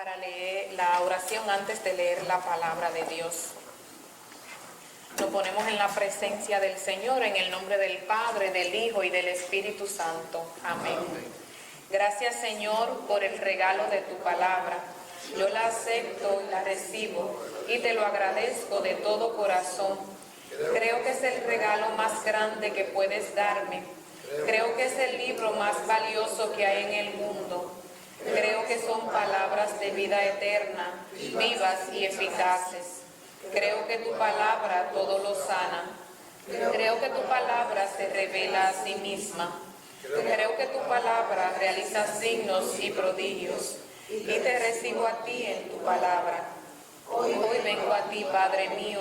para leer la oración antes de leer la palabra de Dios. Nos ponemos en la presencia del Señor en el nombre del Padre, del Hijo y del Espíritu Santo. Amén. Gracias, Señor, por el regalo de tu palabra. Yo la acepto y la recibo y te lo agradezco de todo corazón. Creo que es el regalo más grande que puedes darme. Creo que es el libro más valioso que hay en el mundo. Creo que son palabras de vida eterna, vivas y eficaces. Creo que tu palabra todo lo sana. Creo que tu palabra se revela a sí misma. Creo que tu palabra realiza signos y prodigios. Y te recibo a ti en tu palabra. Hoy vengo a ti, Padre mío,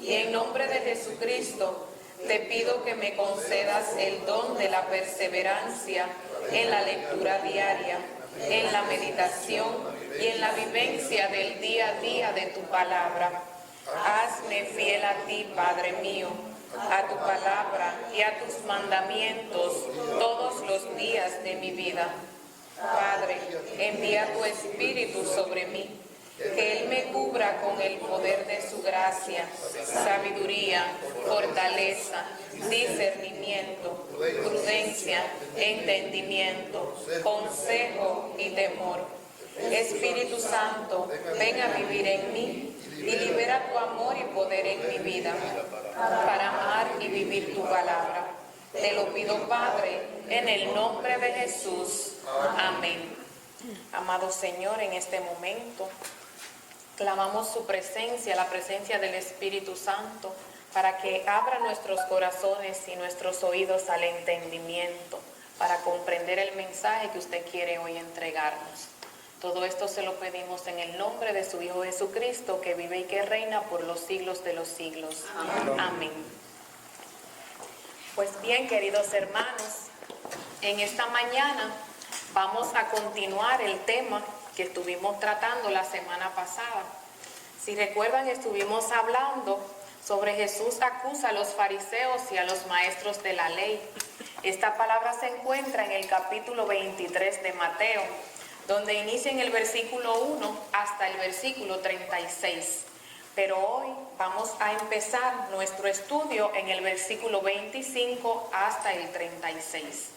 y en nombre de Jesucristo te pido que me concedas el don de la perseverancia en la lectura diaria, en la meditación y en la vivencia del día a día de tu palabra. Hazme fiel a ti, Padre mío, a tu palabra y a tus mandamientos todos los días de mi vida. Padre, envía tu Espíritu sobre mí, que Él me cubra con el poder de su gracia, sabiduría, fortaleza, discernimiento, prudencia, entendimiento, consejo y temor. Espíritu Santo, ven a vivir en mí y libera tu amor y poder en mi vida para amar y vivir tu palabra. Te lo pido, Padre, en el nombre de Jesús. Amén. Amado Señor, en este momento clamamos su presencia, la presencia del Espíritu Santo, para que abra nuestros corazones y nuestros oídos al entendimiento, para comprender el mensaje que usted quiere hoy entregarnos. Todo esto se lo pedimos en el nombre de su Hijo Jesucristo, que vive y que reina por los siglos de los siglos. Amén. Pues bien, queridos hermanos, en esta mañana vamos a continuar el tema que estuvimos tratando la semana pasada. Si recuerdan, estuvimos hablando sobre Jesús acusa a los fariseos y a los maestros de la ley. Esta palabra se encuentra en el capítulo 23 de Mateo, donde inicia en el versículo 1 hasta el versículo 36. Pero hoy vamos a empezar nuestro estudio en el versículo 25 hasta el 36.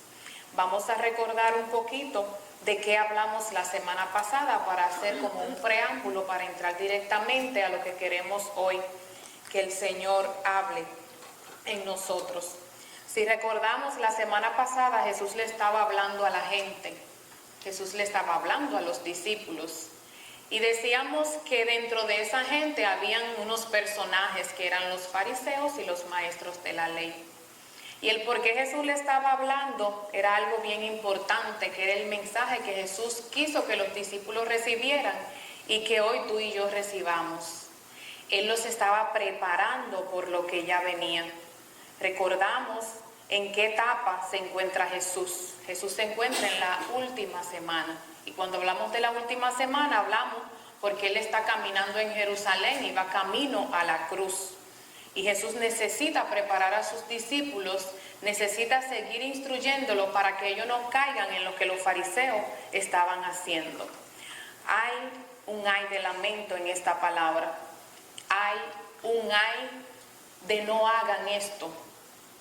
Vamos a recordar un poquito de qué hablamos la semana pasada para hacer como un preámbulo para entrar directamente a lo que queremos hoy que el Señor hable en nosotros. Si recordamos, la semana pasada Jesús le estaba hablando a la gente, Jesús le estaba hablando a los discípulos, y decíamos que dentro de esa gente habían unos personajes que eran los fariseos y los maestros de la ley. Y el por qué Jesús le estaba hablando era algo bien importante, que era el mensaje que Jesús quiso que los discípulos recibieran y que hoy tú y yo recibamos. Él los estaba preparando por lo que ya venía. Recordamos en qué etapa se encuentra Jesús. Jesús se encuentra en la última semana. Y cuando hablamos de la última semana, hablamos porque Él está caminando en Jerusalén y va camino a la cruz. Y Jesús necesita preparar a sus discípulos, necesita seguir instruyéndolos para que ellos no caigan en lo que los fariseos estaban haciendo. Hay un ay de lamento en esta palabra. Hay un ay de no hagan esto.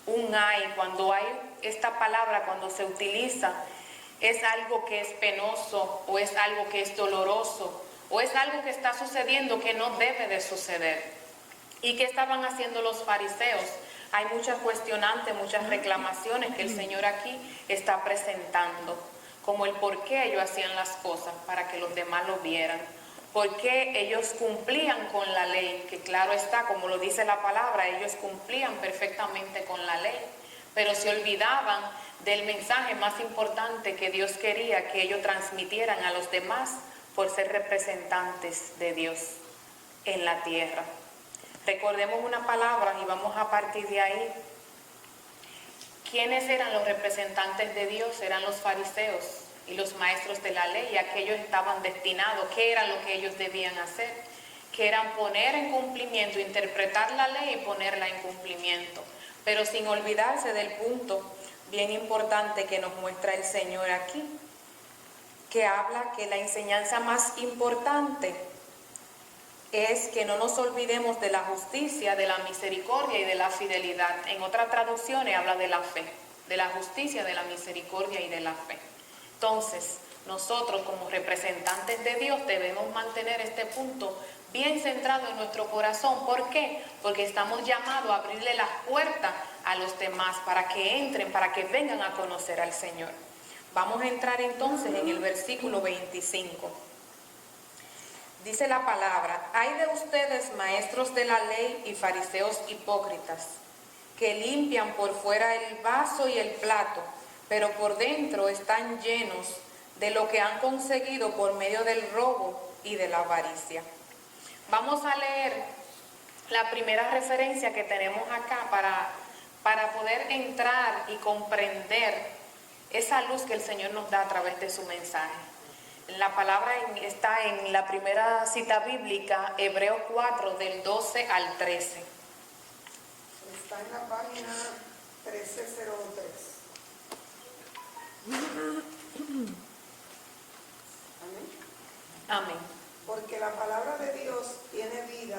Un ay, cuando hay esta palabra, cuando se utiliza, es algo que es penoso o es algo que es doloroso o es algo que está sucediendo que no debe de suceder. ¿Y qué estaban haciendo los fariseos? Hay muchas cuestionantes, muchas reclamaciones que el Señor aquí está presentando, como el por qué ellos hacían las cosas para que los demás lo vieran, por qué ellos cumplían con la ley, que claro está, como lo dice la palabra, ellos cumplían perfectamente con la ley, pero se olvidaban del mensaje más importante que Dios quería que ellos transmitieran a los demás por ser representantes de Dios en la tierra. Recordemos una palabra y vamos a partir de ahí. ¿Quiénes eran los representantes de Dios? Eran los fariseos y los maestros de la ley, y aquellos estaban destinados. ¿Qué era lo que ellos debían hacer? Que eran poner en cumplimiento, interpretar la ley y ponerla en cumplimiento, pero sin olvidarse del punto bien importante que nos muestra el Señor aquí. que habla que la enseñanza más importante es que no nos olvidemos de la justicia, de la misericordia y de la fidelidad. En otras traducciones habla de la fe, de la justicia, de la misericordia y de la fe. Entonces, nosotros como representantes de Dios debemos mantener este punto bien centrado en nuestro corazón. ¿Por qué? Porque estamos llamados a abrirle las puertas a los demás para que entren, para que vengan a conocer al Señor. Vamos a entrar entonces en el versículo 25. Dice la palabra: hay de ustedes, maestros de la ley y fariseos hipócritas, que limpian por fuera el vaso y el plato, pero por dentro están llenos de lo que han conseguido por medio del robo y de la avaricia. Vamos a leer la primera referencia que tenemos acá para poder entrar y comprender esa luz que el Señor nos da a través de su mensaje. La palabra está en la primera cita bíblica, Hebreos 4, del 12 al 13. Está en la página 1303. Amén. Amén. Porque la palabra de Dios tiene vida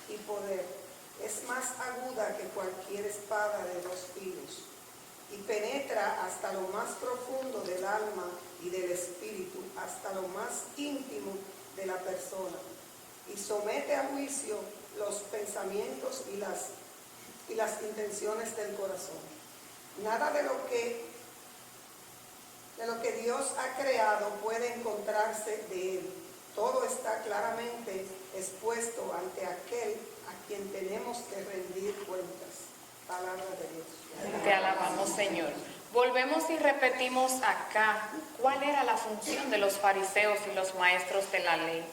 y poder. Es más aguda que cualquier espada de 2 filos y penetra hasta lo más profundo del alma y del espíritu, hasta lo más íntimo de la persona, y somete a juicio los pensamientos y las intenciones del corazón. Nada de lo que Dios ha creado puede encontrarse de él. Todo está claramente expuesto ante aquel a quien tenemos que rendir cuentas. Palabra de Dios. Te alabamos, Señor. Volvemos y repetimos acá cuál era la función de los fariseos y los maestros de la ley.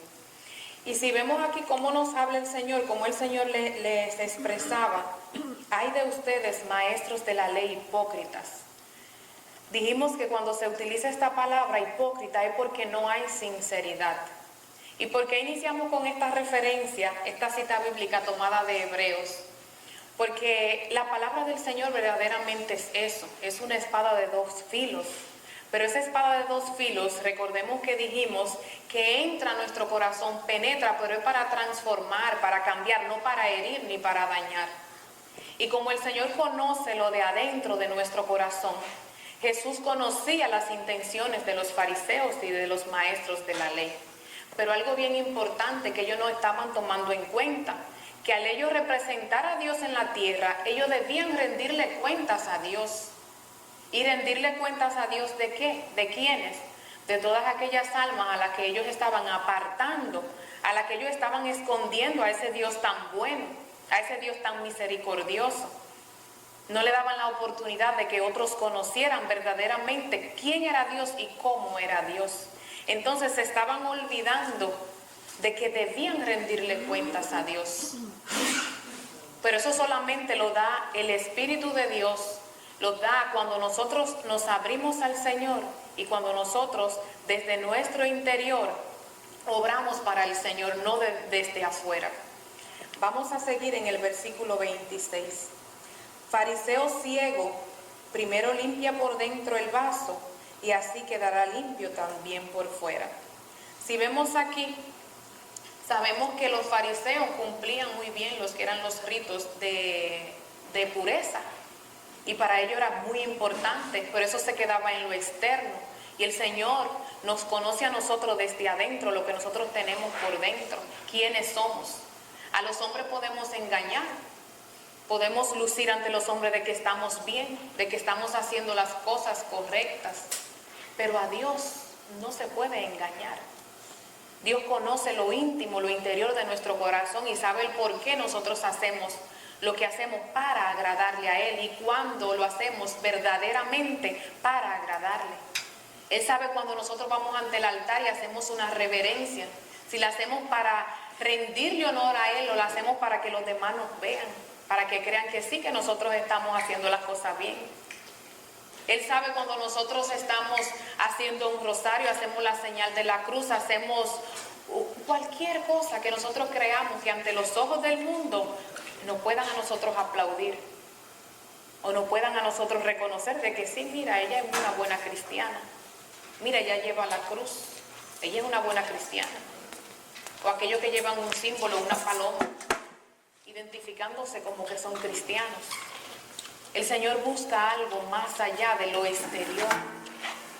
Y si vemos aquí cómo nos habla el Señor, cómo el Señor les expresaba: hay de ustedes, maestros de la ley, hipócritas. Dijimos que cuando se utiliza esta palabra hipócrita es porque no hay sinceridad. ¿Y por qué iniciamos con esta referencia, esta cita bíblica tomada de Hebreos? Porque la palabra del Señor verdaderamente es eso, es una espada de 2 filos. Pero esa espada de 2 filos, recordemos que dijimos que entra a nuestro corazón, penetra, pero es para transformar, para cambiar, no para herir ni para dañar. Y como el Señor conoce lo de adentro de nuestro corazón, Jesús conocía las intenciones de los fariseos y de los maestros de la ley. Pero algo bien importante que ellos no estaban tomando en cuenta, que al ellos representar a Dios en la tierra, ellos debían rendirle cuentas a Dios. ¿Y rendirle cuentas a Dios de qué? ¿De quiénes? De todas aquellas almas a las que ellos estaban apartando, a las que ellos estaban escondiendo a ese Dios tan bueno, a ese Dios tan misericordioso. No le daban la oportunidad de que otros conocieran verdaderamente quién era Dios y cómo era Dios. Entonces se estaban olvidando de que debían rendirle cuentas a Dios. Pero eso solamente lo da el Espíritu de Dios, lo da cuando nosotros nos abrimos al Señor y cuando nosotros desde nuestro interior obramos para el Señor, no desde afuera. Vamos a seguir en el versículo 26. Fariseo ciego, primero limpia por dentro el vaso y así quedará limpio también por fuera. Si vemos aquí, sabemos que los fariseos cumplían muy bien los que eran los ritos de pureza. Y para ello era muy importante, por eso se quedaba en lo externo. Y el Señor nos conoce a nosotros desde adentro, lo que nosotros tenemos por dentro, quiénes somos. A los hombres podemos engañar, podemos lucir ante los hombres de que estamos bien, de que estamos haciendo las cosas correctas, pero a Dios no se puede engañar. Dios conoce lo íntimo, lo interior de nuestro corazón y sabe el por qué nosotros hacemos lo que hacemos para agradarle a Él y cuando lo hacemos verdaderamente para agradarle. Él sabe cuando nosotros vamos ante el altar y hacemos una reverencia, si la hacemos para rendirle honor a Él o la hacemos para que los demás nos vean, para que crean que sí, que nosotros estamos haciendo las cosas bien. Él sabe cuando nosotros estamos haciendo un rosario, hacemos la señal de la cruz, hacemos cualquier cosa que nosotros creamos que ante los ojos del mundo no puedan a nosotros aplaudir o no puedan a nosotros reconocer de que sí, mira, ella es una buena cristiana. mira, ella lleva la cruz, ella es una buena cristiana. O aquellos que llevan un símbolo, una paloma, identificándose como que son cristianos. El Señor busca algo más allá de lo exterior.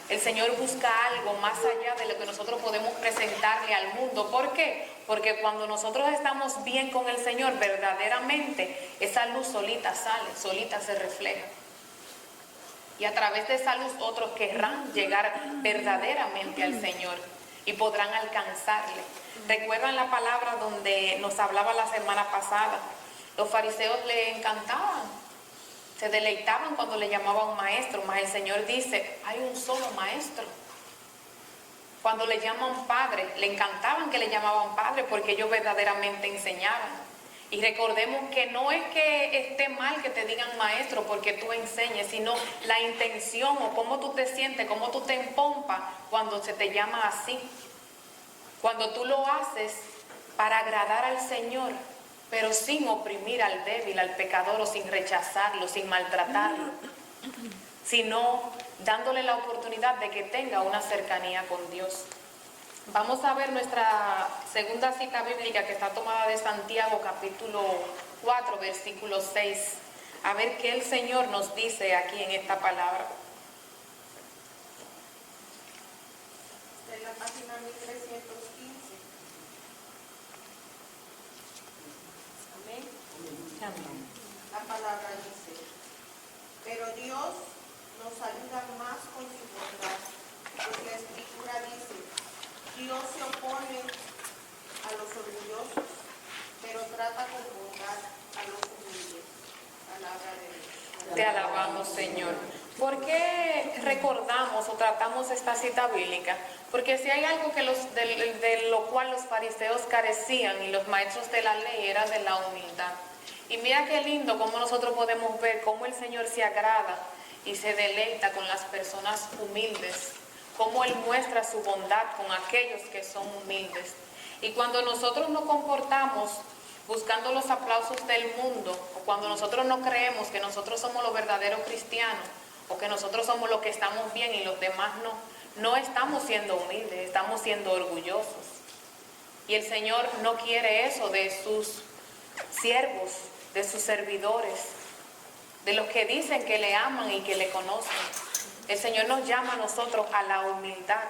El Señor busca algo más allá de lo que nosotros podemos presentarle al mundo. ¿Por qué? Porque cuando nosotros estamos bien con el Señor, verdaderamente, esa luz solita sale, solita se refleja. Y a través de esa luz otros querrán llegar verdaderamente al Señor y podrán alcanzarle. ¿Recuerdan la palabra donde nos hablaba la semana pasada? Los fariseos le encantaban, se deleitaban cuando le llamaban maestro, mas el Señor dice, hay un solo maestro. Cuando le llaman padre, le encantaban que le llamaban padre porque ellos verdaderamente enseñaban. Y recordemos que no es que esté mal que te digan maestro porque tú enseñes, sino la intención o cómo tú te sientes, cómo tú te empompas cuando se te llama así. Cuando tú lo haces para agradar al Señor, pero sin oprimir al débil, al pecador, o sin rechazarlo, sin maltratarlo, sino dándole la oportunidad de que tenga una cercanía con Dios. Vamos a ver nuestra segunda cita bíblica que está tomada de Santiago capítulo 4 versículo 6. A ver qué el Señor nos dice aquí en esta palabra. En la página 1315. Amén. Amén. La palabra dice, pero Dios nos ayuda más con su bondad, pues la Escritura dice, Dios se opone a los orgullosos, pero trata con bondad a los humildes. Palabra de Dios. Te alabamos, Señor. ¿Por qué recordamos o tratamos esta cita bíblica? Porque si hay algo que de lo cual los fariseos carecían y los maestros de la ley era de la humildad. Y mira qué lindo cómo nosotros podemos ver cómo el Señor se agrada y se deleita con las personas humildes, cómo Él muestra su bondad con aquellos que son humildes. Y cuando nosotros nos comportamos buscando los aplausos del mundo, o cuando nosotros no creemos que nosotros somos los verdaderos cristianos, o que nosotros somos los que estamos bien y los demás no estamos siendo humildes, estamos siendo orgullosos. Y el Señor no quiere eso de sus siervos, de sus servidores, de los que dicen que le aman y que le conocen. El Señor nos llama a nosotros a la humildad.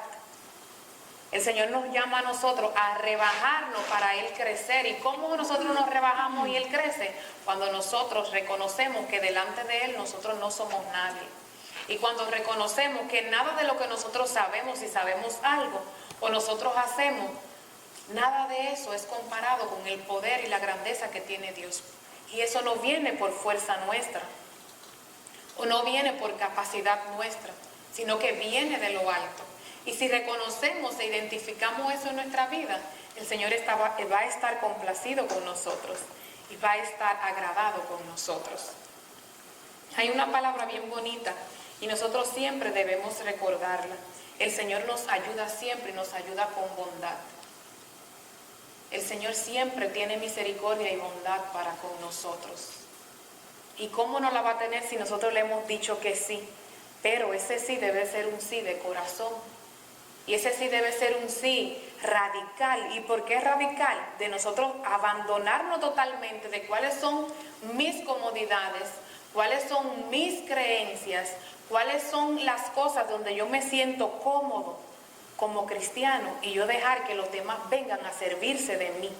El Señor nos llama a nosotros a rebajarnos para Él crecer. ¿Y cómo nosotros nos rebajamos y Él crece? Cuando nosotros reconocemos que delante de Él nosotros no somos nadie. Y cuando reconocemos que nada de lo que nosotros sabemos, si sabemos algo o nosotros hacemos, nada de eso es comparado con el poder y la grandeza que tiene Dios. Y eso no viene por fuerza nuestra, o no viene por capacidad nuestra, sino que viene de lo alto. Y si reconocemos e identificamos eso en nuestra vida, el Señor va a estar complacido con nosotros y va a estar agradado con nosotros. Hay una palabra bien bonita y nosotros siempre debemos recordarla. El Señor nos ayuda siempre y nos ayuda con bondad. El Señor siempre tiene misericordia y bondad para con nosotros. ¿Y cómo no la va a tener si nosotros le hemos dicho que sí? Pero ese sí debe ser un sí de corazón. Y ese sí debe ser un sí radical. ¿Y por qué radical? De nosotros abandonarnos totalmente de cuáles son mis comodidades, cuáles son mis creencias, cuáles son las cosas donde yo me siento cómodo como cristiano, y yo dejar que los demás vengan a servirse de mí.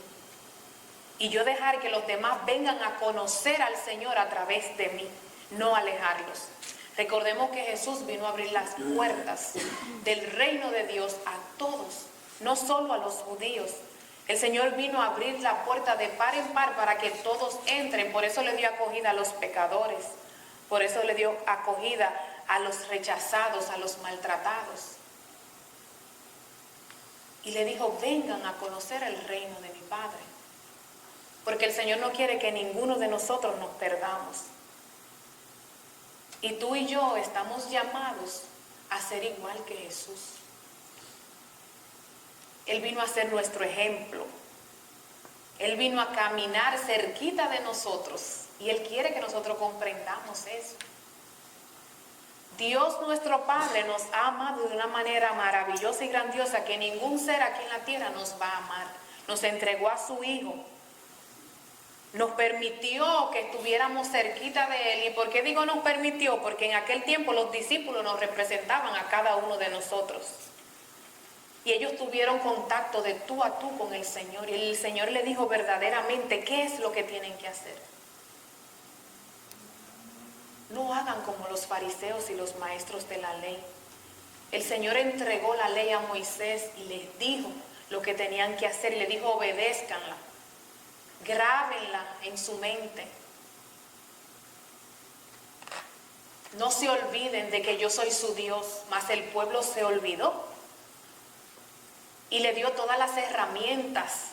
Y yo dejar que los demás vengan a conocer al Señor a través de mí, no alejarlos. Recordemos que Jesús vino a abrir las puertas del reino de Dios a todos, no solo a los judíos. El Señor vino a abrir la puerta de par en par para que todos entren. Por eso le dio acogida a los pecadores. Por eso le dio acogida a los rechazados, a los maltratados. Y le dijo, vengan a conocer el reino de mi Padre. Porque el Señor no quiere que ninguno de nosotros nos perdamos. Y tú y yo estamos llamados a ser igual que Jesús. Él vino a ser nuestro ejemplo. Él vino a caminar cerquita de nosotros. Y Él quiere que nosotros comprendamos eso. Dios nuestro Padre nos ha amado de una manera maravillosa y grandiosa que ningún ser aquí en la tierra nos va a amar. Nos entregó a su Hijo. Nos permitió que estuviéramos cerquita de Él. ¿Y por qué digo nos permitió? Porque en aquel tiempo los discípulos nos representaban a cada uno de nosotros. Y ellos tuvieron contacto de tú a tú con el Señor. Y el Señor le dijo verdaderamente qué es lo que tienen que hacer. No hagan como los fariseos y los maestros de la ley. El Señor entregó la ley a Moisés y les dijo lo que tenían que hacer. Y le dijo, obedézcanla. Grábenla en su mente. No se olviden de que yo soy su Dios, mas el pueblo se olvidó. Y le dio todas las herramientas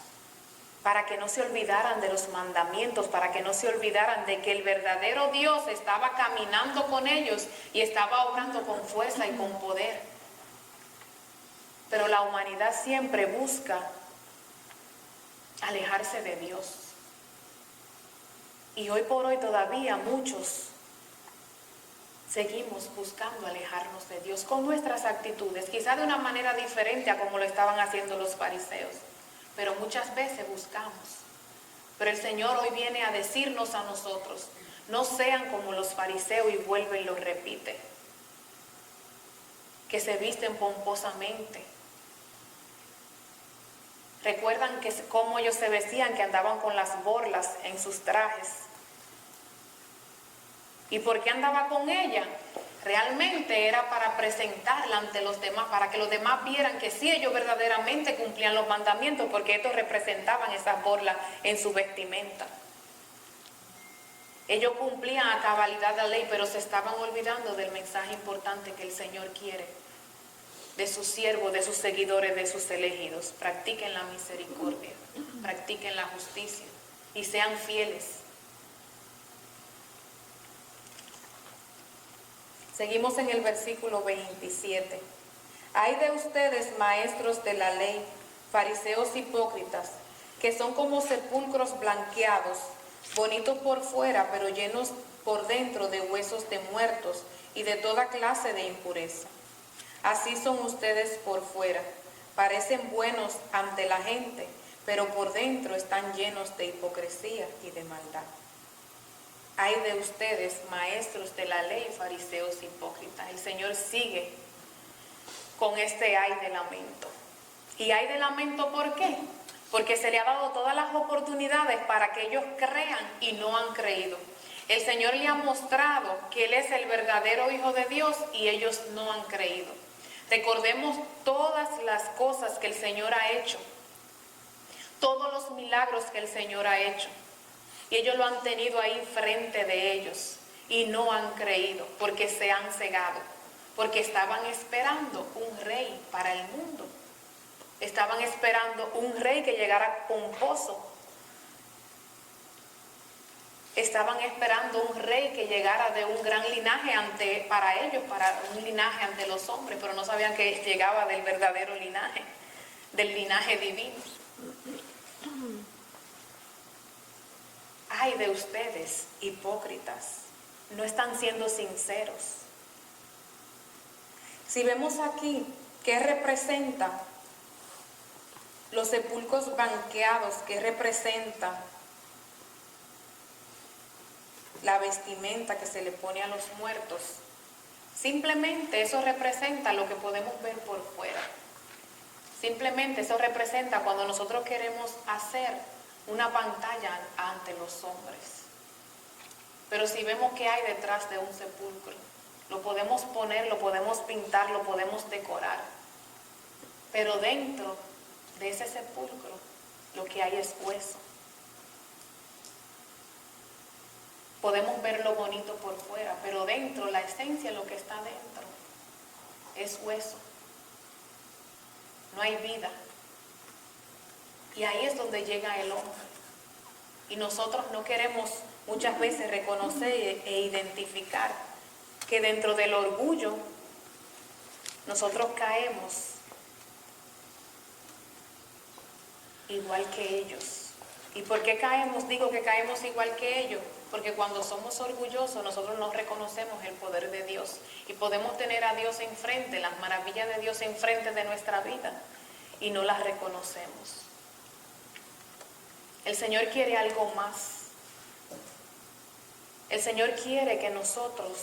para que no se olvidaran de los mandamientos, para que no se olvidaran de que el verdadero Dios estaba caminando con ellos y estaba obrando con fuerza y con poder. Pero la humanidad siempre busca alejarse de Dios. Y hoy por hoy todavía muchos seguimos buscando alejarnos de Dios con nuestras actitudes, quizá de una manera diferente a como lo estaban haciendo los fariseos, pero muchas veces buscamos. Pero el Señor hoy viene a decirnos a nosotros, no sean como los fariseos, y vuelve y lo repite, que se visten pomposamente. Recuerdan que cómo ellos se vestían, que andaban con las borlas en sus trajes. ¿Y por qué andaba con ella? Realmente era para presentarla ante los demás, para que los demás vieran que sí, ellos verdaderamente cumplían los mandamientos, porque estos representaban esas borlas en su vestimenta. Ellos cumplían a cabalidad la ley, pero se estaban olvidando del mensaje importante que el Señor quiere de sus siervos, de sus seguidores, de sus elegidos. Practiquen la misericordia, practiquen la justicia y sean fieles. Seguimos en el versículo 27. Ay de ustedes, maestros de la ley, fariseos hipócritas, que son como sepulcros blanqueados, bonitos por fuera, pero llenos por dentro de huesos de muertos y de toda clase de impureza. Así son ustedes por fuera, parecen buenos ante la gente, pero por dentro están llenos de hipocresía y de maldad. Ay de ustedes, maestros de la ley, fariseos hipócritas. El Señor sigue con este ay de lamento. ¿Y ay de lamento por qué? Porque se le ha dado todas las oportunidades para que ellos crean y no han creído. El Señor le ha mostrado que Él es el verdadero Hijo de Dios y ellos no han creído. Recordemos todas las cosas que el Señor ha hecho, todos los milagros que el Señor ha hecho. Y ellos lo han tenido ahí frente de ellos y no han creído porque se han cegado, porque estaban esperando un rey para el mundo. Estaban esperando un rey que llegara pomposo. Estaban esperando un rey que llegara de un gran linaje para ellos, para un linaje ante los hombres, pero no sabían que llegaba del verdadero linaje, del linaje divino. Ay de ustedes, hipócritas, no están siendo sinceros. Si vemos aquí, ¿qué representa los sepulcros blanqueados? ¿Qué representa la vestimenta que se le pone a los muertos? Simplemente eso representa lo que podemos ver por fuera. Simplemente eso representa cuando nosotros queremos hacer una pantalla ante los hombres. Pero si vemos qué hay detrás de un sepulcro, lo podemos poner, lo podemos pintar, lo podemos decorar. Pero dentro de ese sepulcro lo que hay es hueso. Podemos ver lo bonito por fuera, pero dentro, la esencia, lo que está dentro, es hueso. No hay vida. Y ahí es donde llega el hombre. Y nosotros no queremos muchas veces reconocer e identificar que dentro del orgullo nosotros caemos igual que ellos. ¿Y por qué caemos? Digo que caemos igual que ellos, porque cuando somos orgullosos nosotros no reconocemos el poder de Dios y podemos tener a Dios enfrente, las maravillas de Dios enfrente de nuestra vida y no las reconocemos. El Señor quiere algo más. El Señor quiere que nosotros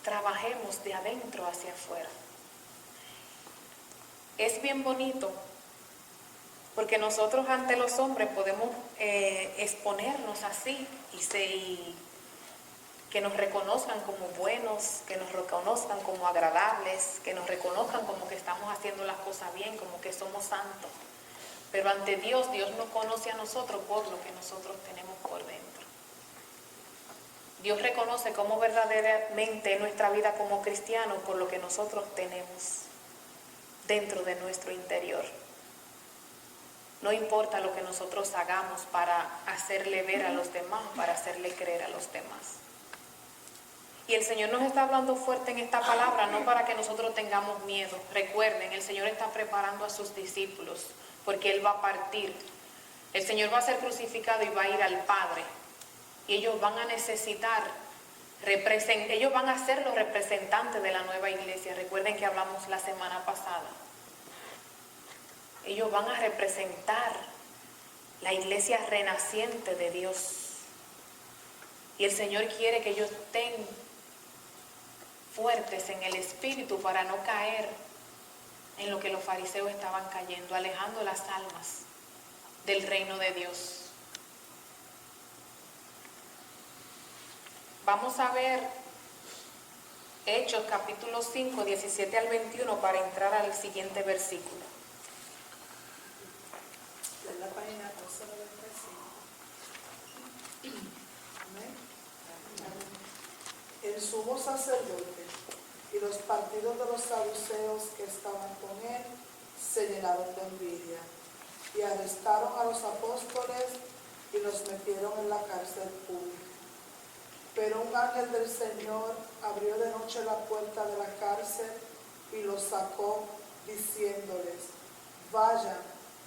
trabajemos de adentro hacia afuera. Es bien bonito porque nosotros ante los hombres podemos exponernos así y que nos reconozcan como buenos, que nos reconozcan como agradables, que nos reconozcan como que estamos haciendo las cosas bien, como que somos santos. Pero ante Dios, Dios nos conoce a nosotros por lo que nosotros tenemos por dentro. Dios reconoce cómo verdaderamente es nuestra vida como cristianos por lo que nosotros tenemos dentro de nuestro interior. No importa lo que nosotros hagamos para hacerle ver a los demás, para hacerle creer a los demás. Y el Señor nos está hablando fuerte en esta palabra, no para que nosotros tengamos miedo. Recuerden, el Señor está preparando a sus discípulos porque Él va a partir. El Señor va a ser crucificado y va a ir al Padre. Y ellos van a necesitar, ellos van a ser los representantes de la nueva iglesia. Recuerden que hablamos la semana pasada. Ellos van a representar la iglesia renaciente de Dios. Y el Señor quiere que ellos estén fuertes en el espíritu para no caer en lo que los fariseos estaban cayendo, alejando las almas del reino de Dios. Vamos a ver Hechos capítulo 5, 17 al 21 para entrar al siguiente versículo. En la página 11 del versículo. Amén. El sumo sacerdote y los partidos de los saduceos que estaban con él se llenaron de envidia y arrestaron a los apóstoles y los metieron en la cárcel pública. Pero un ángel del Señor abrió de noche la puerta de la cárcel y los sacó, diciéndoles: vayan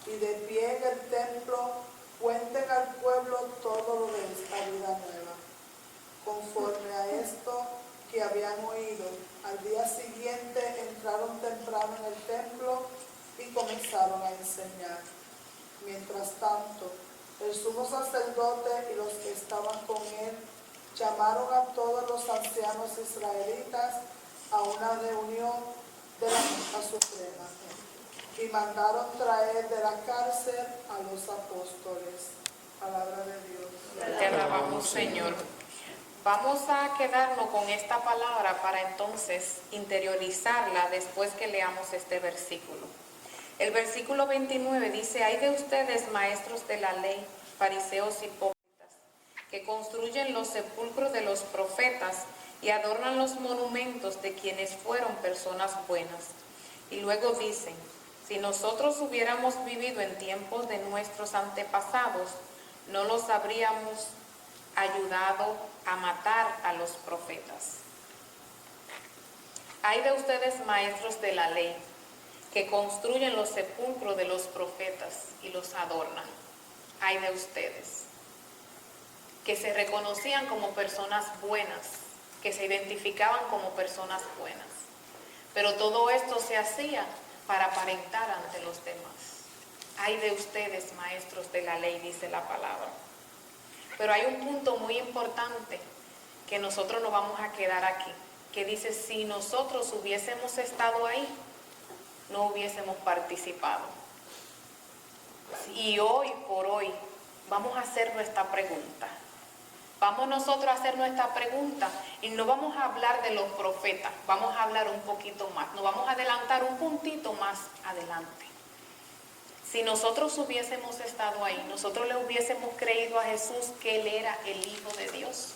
y de pie en el templo cuenten al pueblo todo lo de esta vida nueva. Conforme a esto que habían oído, al día siguiente entraron temprano en el templo y comenzaron a enseñar. Mientras tanto, el sumo sacerdote y los que estaban con él llamaron a todos los ancianos israelitas a una reunión de la Junta Suprema y mandaron traer de la cárcel a los apóstoles. Palabra de Dios. Te alabamos, Señor. Vamos a quedarnos con esta palabra para entonces interiorizarla después que leamos este versículo. El versículo 29 dice: hay de ustedes, maestros de la ley, fariseos hipócritas, que construyen los sepulcros de los profetas y adornan los monumentos de quienes fueron personas buenas. Y luego dicen: si nosotros hubiéramos vivido en tiempos de nuestros antepasados, no los habríamos ayudado a matar a los profetas. Hay de ustedes, maestros de la ley, que construyen los sepulcros de los profetas y los adornan. Hay de ustedes, que se reconocían como personas buenas, que se identificaban como personas buenas. Pero todo esto se hacía para aparentar ante los demás. Ay de ustedes, maestros de la ley, dice la palabra. Pero hay un punto muy importante que nosotros no vamos a quedar aquí, que dice: si nosotros hubiésemos estado ahí, no hubiésemos participado. Y hoy por hoy vamos a hacer nuestra pregunta. Vamos nosotros a hacer nuestra pregunta y no vamos a hablar de los profetas, vamos a hablar un poquito más, nos vamos a adelantar un puntito más adelante. Si nosotros hubiésemos estado ahí, nosotros le hubiésemos creído a Jesús que Él era el Hijo de Dios.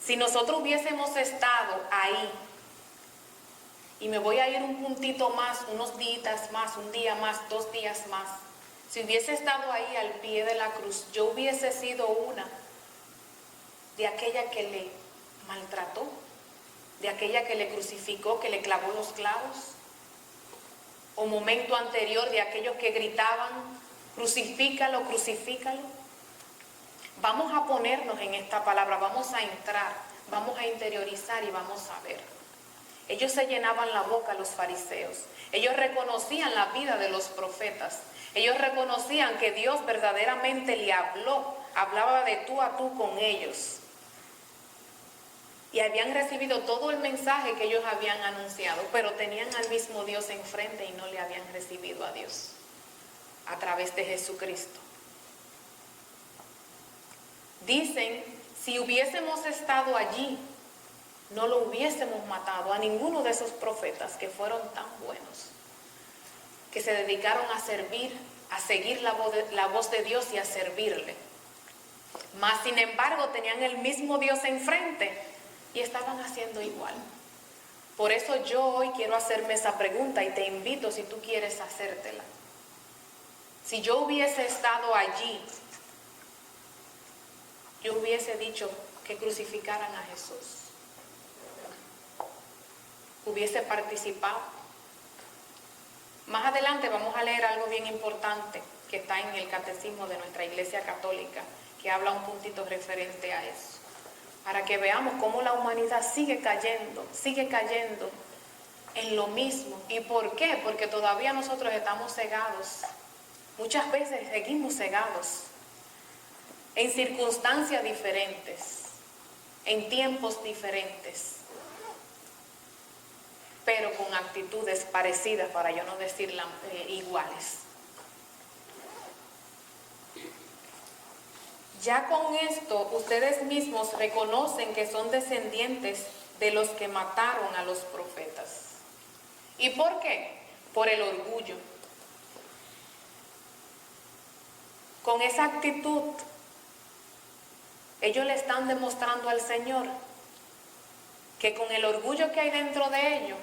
Si nosotros hubiésemos estado ahí, y me voy a ir un puntito más, unos días más, un día más, 2 días más. Si hubiese estado ahí al pie de la cruz, yo hubiese sido una de aquella que le maltrató, de aquella que le crucificó, que le clavó los clavos, o momento anterior de aquellos que gritaban Crucifícalo, crucifícalo. Vamos a ponernos en esta palabra, vamos a entrar, vamos a interiorizar y vamos a ver. Ellos se llenaban la boca, los fariseos. Ellos reconocían la vida de los profetas. Ellos reconocían que Dios verdaderamente le habló, hablaba de tú a tú con ellos. Y habían recibido todo el mensaje que ellos habían anunciado, pero tenían al mismo Dios enfrente y no le habían recibido a Dios a través de Jesucristo. Dicen, si hubiésemos estado allí, no lo hubiésemos matado a ninguno de esos profetas que fueron tan buenos, que se dedicaron a servir, a seguir la voz de Dios y a servirle. Mas, sin embargo, tenían el mismo Dios enfrente y estaban haciendo igual. Por eso yo hoy quiero hacerme esa pregunta y te invito, si tú quieres, hacértela. Si yo hubiese estado allí, yo hubiese dicho que crucificaran a Jesús. Hubiese participado. Más adelante vamos a leer algo bien importante que está en el catecismo de nuestra Iglesia Católica, que habla un puntito referente a eso, para que veamos cómo la humanidad sigue cayendo en lo mismo. ¿Y por qué? Porque todavía nosotros estamos cegados. Muchas veces seguimos cegados en circunstancias diferentes, en tiempos diferentes, pero con actitudes parecidas, para yo no decir iguales. Ya con esto, ustedes mismos reconocen que son descendientes de los que mataron a los profetas. ¿Y por qué? Por el orgullo. Con esa actitud, ellos le están demostrando al Señor que con el orgullo que hay dentro de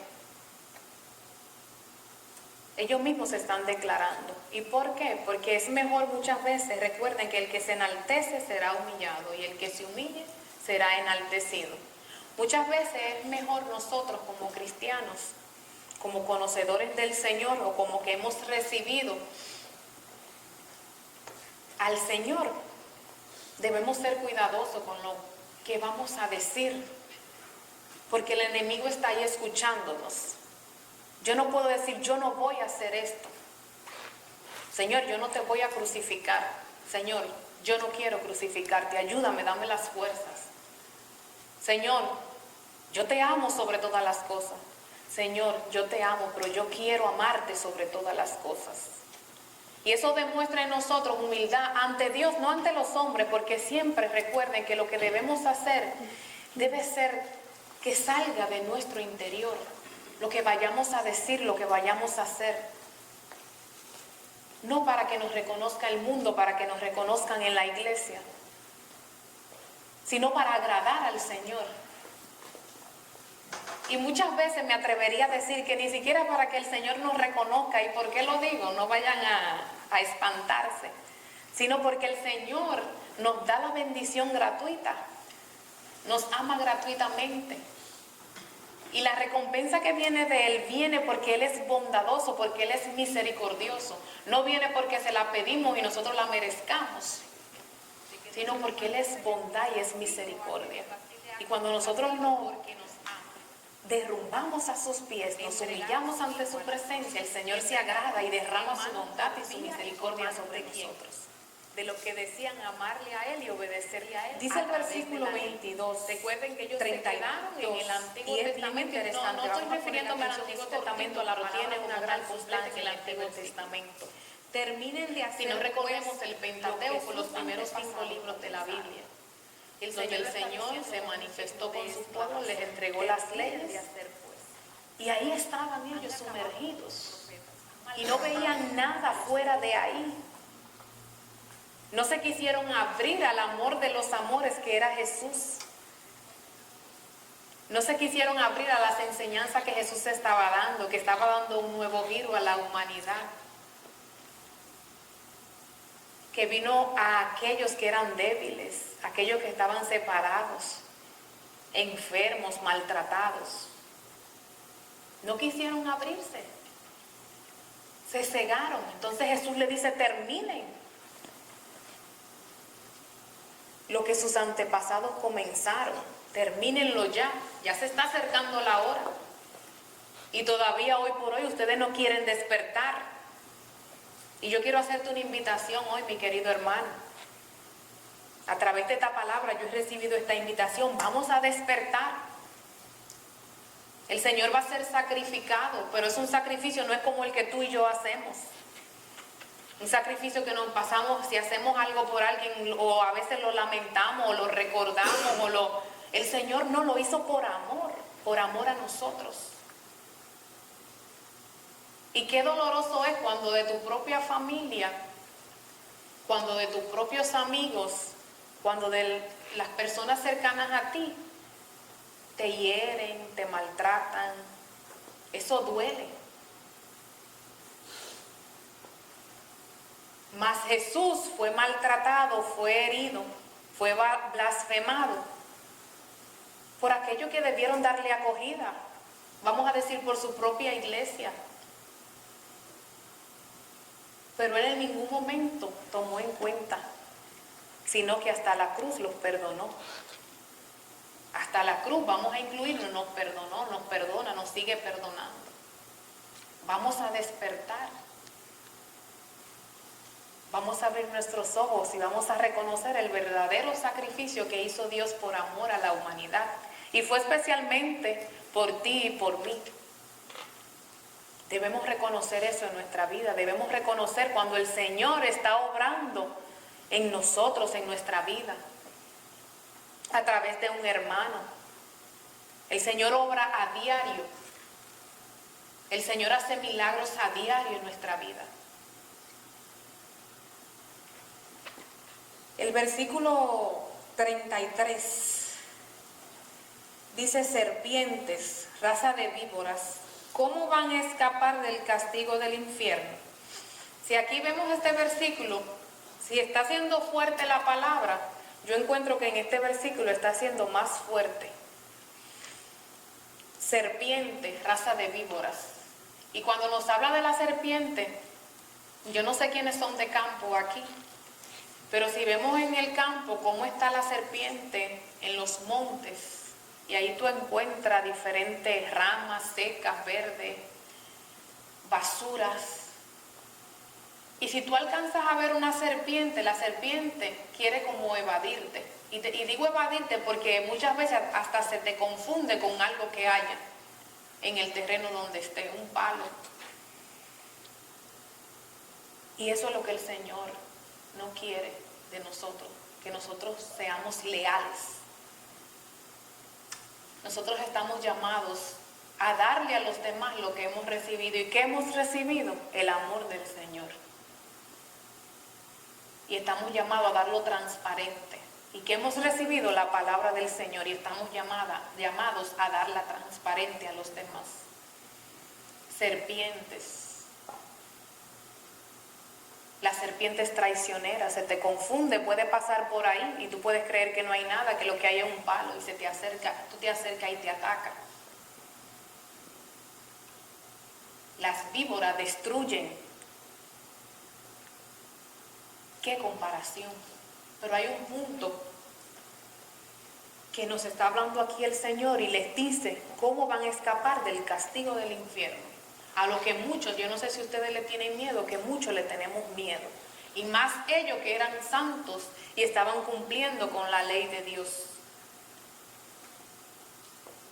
ellos mismos se están declarando. ¿Y por qué? Porque es mejor muchas veces, recuerden que el que se enaltece será humillado y el que se humille será enaltecido. Muchas veces es mejor nosotros como cristianos, como conocedores del Señor o como que hemos recibido al Señor, debemos ser cuidadosos con lo que vamos a decir, porque el enemigo está ahí escuchándonos. Yo no puedo decir, yo no voy a hacer esto. Señor, yo no te voy a crucificar. Señor, yo no quiero crucificarte. Ayúdame, dame las fuerzas. Señor, yo te amo sobre todas las cosas. Señor, yo te amo, pero yo quiero amarte sobre todas las cosas. Y eso demuestra en nosotros humildad ante Dios, no ante los hombres, porque siempre recuerden que lo que debemos hacer debe ser que salga de nuestro interior. Lo que vayamos a decir, lo que vayamos a hacer. No para que nos reconozca el mundo, para que nos reconozcan en la iglesia, sino para agradar al Señor. Y muchas veces me atrevería a decir que ni siquiera para que el Señor nos reconozca. ¿Y por qué lo digo? No vayan a espantarse, sino porque el Señor nos da la bendición gratuita, nos ama gratuitamente. Y la recompensa que viene de Él viene porque Él es bondadoso, porque Él es misericordioso. No viene porque se la pedimos y nosotros la merezcamos, sino porque Él es bondad y es misericordia. Y cuando nosotros nos derrumbamos a sus pies, nos humillamos ante su presencia, el Señor se agrada y derrama su bondad y su misericordia sobre nosotros. De lo que decían amarle a Él y obedecerle a Él. Dice el versículo 22, recuerden que ellos 32, se quedaron en el Antiguo Testamento. No estoy refiriéndome al Antiguo Testamento, la tiene una gran constancia en el Antiguo Testamento. Terminen de hacer, si no recordemos el Pentateuco, los primeros 5 libros de la Biblia, donde el Señor se manifestó con su pueblo, les entregó las leyes, y ahí estaban ellos sumergidos, y no veían nada fuera de ahí. No se quisieron abrir al amor de los amores que era Jesús. No se quisieron abrir a las enseñanzas que Jesús estaba dando, que estaba dando un nuevo giro a la humanidad. Que vino a aquellos que eran débiles, aquellos que estaban separados, enfermos, maltratados. No quisieron abrirse. se cegaron. Entonces Jesús le dice, terminen lo que sus antepasados comenzaron, termínenlo ya, ya se está acercando la hora. Y todavía hoy por hoy ustedes no quieren despertar. Y yo quiero hacerte una invitación hoy, mi querido hermano. A través de esta palabra yo he recibido esta invitación, vamos a despertar. El Señor va a ser sacrificado, pero es un sacrificio, no es como el que tú y yo hacemos. Un sacrificio que nos pasamos, si hacemos algo por alguien, o a veces lo lamentamos, o lo recordamos, el Señor no lo hizo por amor a nosotros. Y qué doloroso es cuando de tu propia familia, cuando de tus propios amigos, cuando de las personas cercanas a ti, te hieren, te maltratan. Eso duele. Mas Jesús fue maltratado, fue herido, fue blasfemado por aquellos que debieron darle acogida. Vamos a decir, por su propia iglesia. Pero Él en ningún momento tomó en cuenta, sino que hasta la cruz los perdonó. Hasta la cruz, vamos a incluirlo, nos perdonó, nos perdona, nos sigue perdonando. Vamos a despertar. Vamos a abrir nuestros ojos y vamos a reconocer el verdadero sacrificio que hizo Dios por amor a la humanidad. Y fue especialmente por ti y por mí. Debemos reconocer eso en nuestra vida. Debemos reconocer cuando el Señor está obrando en nosotros, en nuestra vida, a través de un hermano. El Señor obra a diario. El Señor hace milagros a diario en nuestra vida. El versículo 33 dice: serpientes, raza de víboras, ¿cómo van a escapar del castigo del infierno? Si aquí vemos este versículo, si está siendo fuerte la palabra, yo encuentro que en este versículo está siendo más fuerte. Serpiente, raza de víboras. Y cuando nos habla de la serpiente, yo no sé quiénes son de campo aquí, pero si vemos en el campo cómo está la serpiente en los montes, y ahí tú encuentras diferentes ramas secas, verdes, basuras. Y si tú alcanzas a ver una serpiente, la serpiente quiere como evadirte. Y digo evadirte porque muchas veces hasta se te confunde con algo que haya en el terreno donde esté, un palo. Y eso es lo que el Señor no quiere de nosotros, que nosotros seamos leales. Nosotros estamos llamados a darle a los demás lo que hemos recibido. ¿Y qué hemos recibido? El amor del Señor. Y estamos llamados a darlo transparente. ¿Y qué hemos recibido? La palabra del Señor. Y estamos llamados a darla transparente a los demás. Serpientes. Las serpientes traicioneras, se te confunde, puede pasar por ahí y tú puedes creer que no hay nada, que lo que hay es un palo y se te acerca, tú te acercas y te ataca. Las víboras destruyen. Qué comparación. Pero hay un punto que nos está hablando aquí el Señor y les dice cómo van a escapar del castigo del infierno. A lo que muchos, yo no sé si ustedes le tienen miedo, que muchos le tenemos miedo. Y más ellos que eran santos y estaban cumpliendo con la ley de Dios.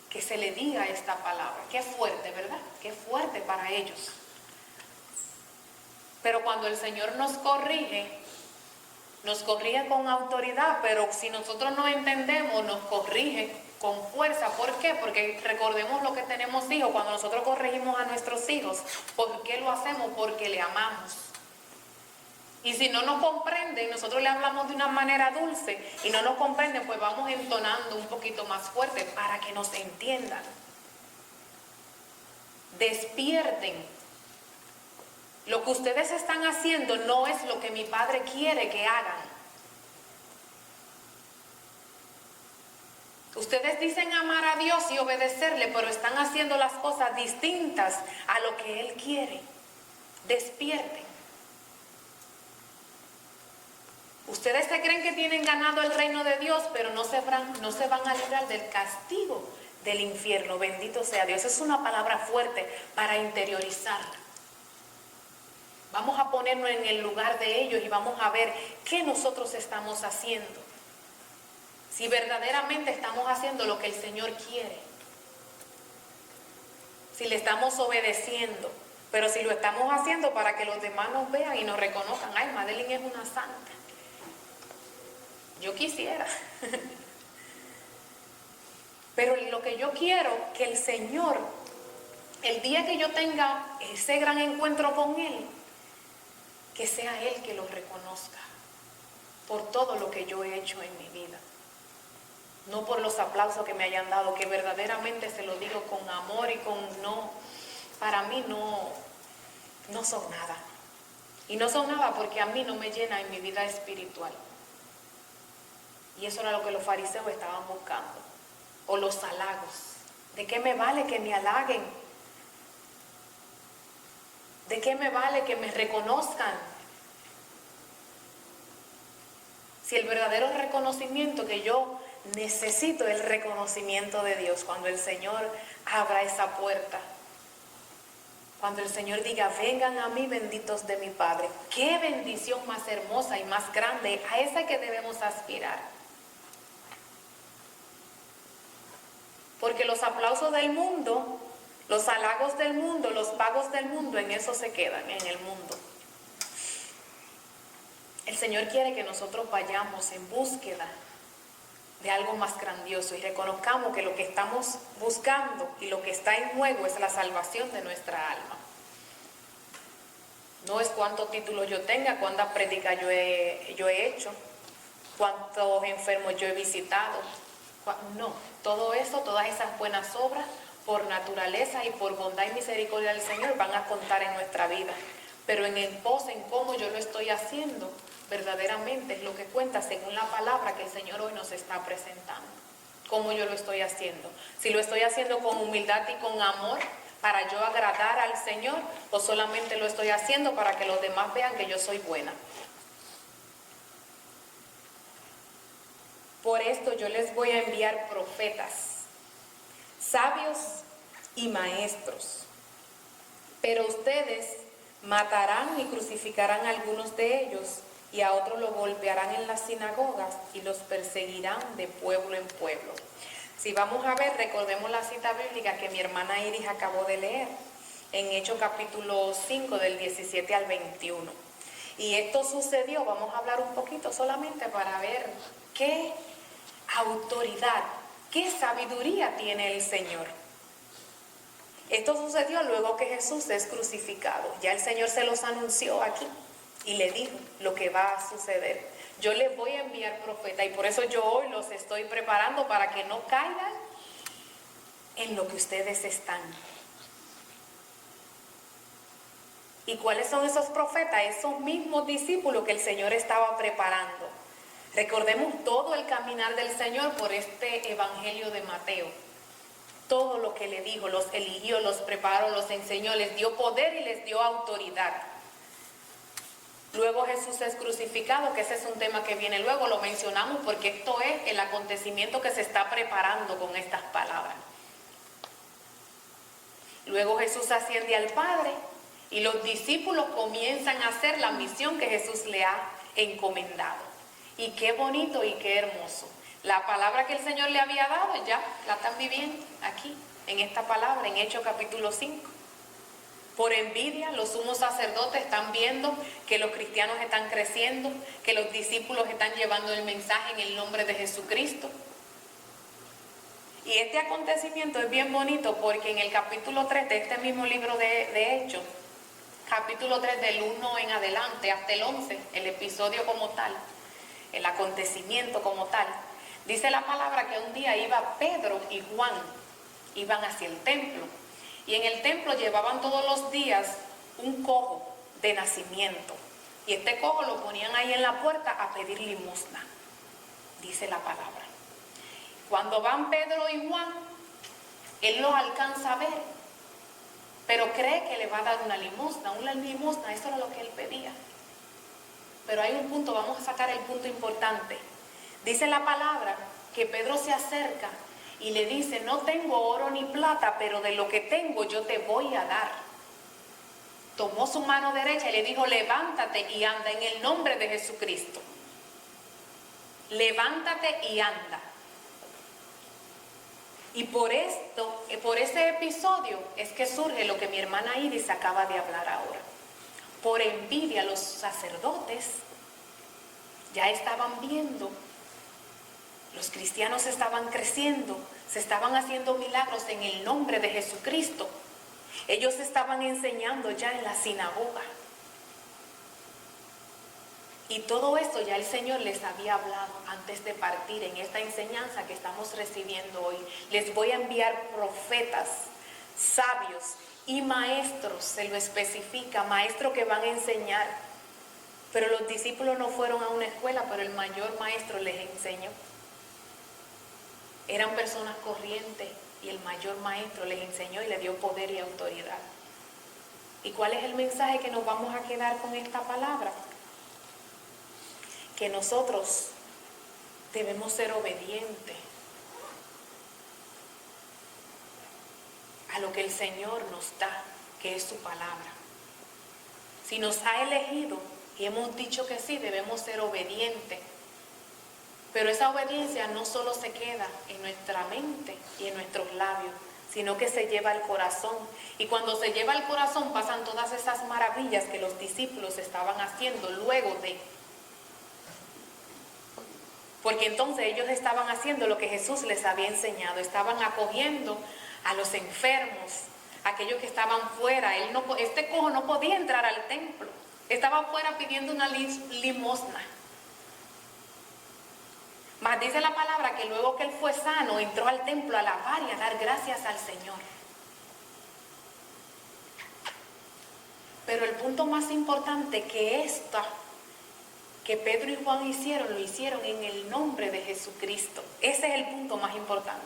Que se le diga esta palabra. Qué fuerte, ¿verdad? Qué fuerte para ellos. Pero cuando el Señor nos corrige con autoridad, pero si nosotros no entendemos, nos corrige con fuerza. ¿Por qué? Porque recordemos lo que tenemos hijos. Cuando nosotros corregimos a nuestros hijos, ¿por qué lo hacemos? Porque le amamos. Y si no nos comprenden, nosotros le hablamos de una manera dulce y no nos comprenden, pues vamos entonando un poquito más fuerte para que nos entiendan. Despierten. Lo que ustedes están haciendo no es lo que mi Padre quiere que hagan. Ustedes dicen amar a Dios y obedecerle, pero están haciendo las cosas distintas a lo que Él quiere. Despierten. Ustedes se creen que tienen ganado el reino de Dios, pero no se van a librar del castigo del infierno. Bendito sea Dios. Es una palabra fuerte para interiorizarla. Vamos a ponernos en el lugar de ellos y vamos a ver qué nosotros estamos haciendo. Si verdaderamente estamos haciendo lo que el Señor quiere. Si le estamos obedeciendo. Pero si lo estamos haciendo para que los demás nos vean y nos reconozcan. Ay, Madeline es una santa. Yo quisiera. Pero lo que yo quiero, que el Señor, el día que yo tenga ese gran encuentro con Él, que sea Él que lo reconozca por todo lo que yo he hecho en mi vida. No por los aplausos que me hayan dado, que verdaderamente se lo digo con amor y con no, para mí no son nada. Y no son nada porque a mí no me llena en mi vida espiritual. Y eso era lo que los fariseos estaban buscando. O los halagos. ¿De qué me vale que me halaguen? ¿De qué me vale que me reconozcan? Si el verdadero reconocimiento que yo necesito, el reconocimiento de Dios, cuando el Señor abra esa puerta, cuando el Señor diga, vengan a mí benditos de mi Padre, qué bendición más hermosa y más grande, a esa que debemos aspirar. Porque los aplausos del mundo, los halagos del mundo, los pagos del mundo, en eso se quedan, en el mundo. El Señor quiere que nosotros vayamos en búsqueda de algo más grandioso y reconozcamos que lo que estamos buscando y lo que está en juego es la salvación de nuestra alma. No es cuántos títulos yo tenga, cuántas prédicas yo he hecho, cuántos enfermos yo he visitado. No, todo eso, todas esas buenas obras, por naturaleza y por bondad y misericordia del Señor, van a contar en nuestra vida. Pero en pos, en cómo yo lo estoy haciendo, verdaderamente es lo que cuenta según la palabra que el Señor hoy nos está presentando. Cómo yo lo estoy haciendo. Si lo estoy haciendo con humildad y con amor, para yo agradar al Señor, o solamente lo estoy haciendo para que los demás vean que yo soy buena. Por esto yo les voy a enviar profetas, sabios y maestros. Pero ustedes matarán y crucificarán a algunos de ellos y a otros los golpearán en las sinagogas y los perseguirán de pueblo en pueblo. Si vamos a ver, recordemos la cita bíblica que mi hermana Iris acabó de leer en Hechos capítulo 5 del 17 al 21. Y esto sucedió, vamos a hablar un poquito solamente para ver qué autoridad, qué sabiduría tiene el Señor. Esto sucedió luego que Jesús es crucificado. Ya el Señor se los anunció aquí y le dijo lo que va a suceder. Yo les voy a enviar profeta y por eso yo hoy los estoy preparando para que no caigan en lo que ustedes están. ¿Y cuáles son esos profetas? Esos mismos discípulos que el Señor estaba preparando. Recordemos todo el caminar del Señor por este evangelio de Mateo. Todo lo que le dijo, los eligió, los preparó, los enseñó, les dio poder y les dio autoridad. Luego Jesús es crucificado, que ese es un tema que viene luego, lo mencionamos porque esto es el acontecimiento que se está preparando con estas palabras. Luego Jesús asciende al Padre y los discípulos comienzan a hacer la misión que Jesús le ha encomendado. Y qué bonito y qué hermoso. La palabra que el Señor le había dado ya la están viviendo aquí, en esta palabra, en Hechos capítulo 5. Por envidia, los sumos sacerdotes están viendo que los cristianos están creciendo, que los discípulos están llevando el mensaje en el nombre de Jesucristo. Y este acontecimiento es bien bonito porque en el capítulo 3 de este mismo libro de Hechos, capítulo 3 del 1 en adelante hasta el 11, el episodio como tal, el acontecimiento como tal, dice la palabra que un día iba Pedro y Juan, iban hacia el templo. Y en el templo llevaban todos los días un cojo de nacimiento. Y este cojo lo ponían ahí en la puerta a pedir limosna, dice la palabra. Cuando van Pedro y Juan, él los alcanza a ver pero cree que le va a dar una limosna. Una limosna, eso era lo que él pedía. Pero hay un punto, vamos a sacar el punto importante. Dice la palabra que Pedro se acerca y le dice, no tengo oro ni plata, pero de lo que tengo yo te voy a dar. Tomó su mano derecha y le dijo, levántate y anda en el nombre de Jesucristo. Levántate y anda. Y por esto, por ese episodio, es que surge lo que mi hermana Iris acaba de hablar ahora. Por envidia, los sacerdotes ya estaban viendo, los cristianos estaban creciendo, se estaban haciendo milagros en el nombre de Jesucristo. Ellos estaban enseñando ya en la sinagoga. Y todo esto ya el Señor les había hablado antes de partir en esta enseñanza que estamos recibiendo hoy. Les voy a enviar profetas, sabios y maestros, se lo especifica, maestros que van a enseñar. Pero los discípulos no fueron a una escuela, pero el mayor maestro les enseñó. Eran personas corrientes y el mayor maestro les enseñó y les dio poder y autoridad. ¿Y cuál es el mensaje que nos vamos a quedar con esta palabra? Que nosotros debemos ser obedientes a lo que el Señor nos da, que es su palabra. Si nos ha elegido y hemos dicho que sí, debemos ser obedientes. Pero esa obediencia no solo se queda en nuestra mente y en nuestros labios, sino que se lleva al corazón. Y cuando se lleva al corazón pasan todas esas maravillas que los discípulos estaban haciendo luego de. Porque entonces ellos estaban haciendo lo que Jesús les había enseñado, estaban acogiendo a los enfermos, a aquellos que estaban fuera. Este cojo no podía entrar al templo, estaba fuera pidiendo una limosna. Mas dice la palabra que luego que él fue sano, entró al templo a alabar y a dar gracias al Señor. Pero el punto más importante que Pedro y Juan hicieron, lo hicieron en el nombre de Jesucristo. Ese es el punto más importante.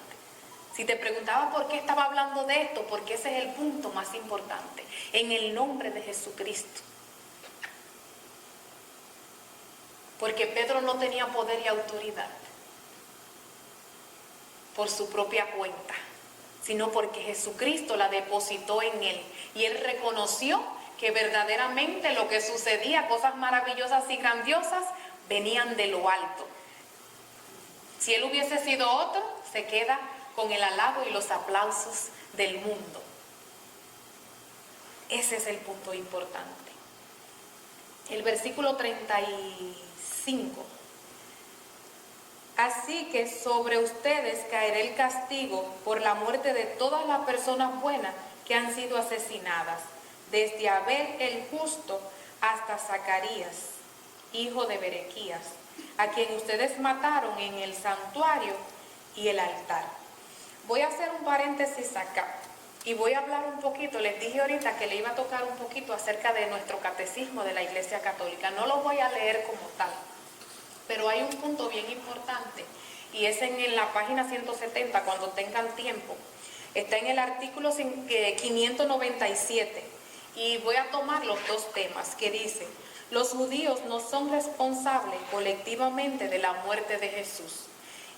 Si te preguntaba por qué estaba hablando de esto, porque ese es el punto más importante. En el nombre de Jesucristo. Porque Pedro no tenía poder y autoridad por su propia cuenta, sino porque Jesucristo la depositó en él. Y él reconoció que verdaderamente lo que sucedía, cosas maravillosas y grandiosas, venían de lo alto. Si él hubiese sido otro, se queda con el halago y los aplausos del mundo. Ese es el punto importante. El versículo 35. Así que sobre ustedes caerá el castigo por la muerte de todas las personas buenas que han sido asesinadas, desde Abel el justo hasta Zacarías, hijo de Berequías, a quien ustedes mataron en el santuario y el altar. Voy a hacer un paréntesis acá y voy a hablar un poquito. Les dije ahorita que le iba a tocar un poquito acerca de nuestro catecismo de la Iglesia Católica. No lo voy a leer como tal, pero hay un punto bien importante y es en la página 170, cuando tengan tiempo. Está en el artículo 597 y voy a tomar los dos temas que dice: los judíos no son responsables colectivamente de la muerte de Jesús.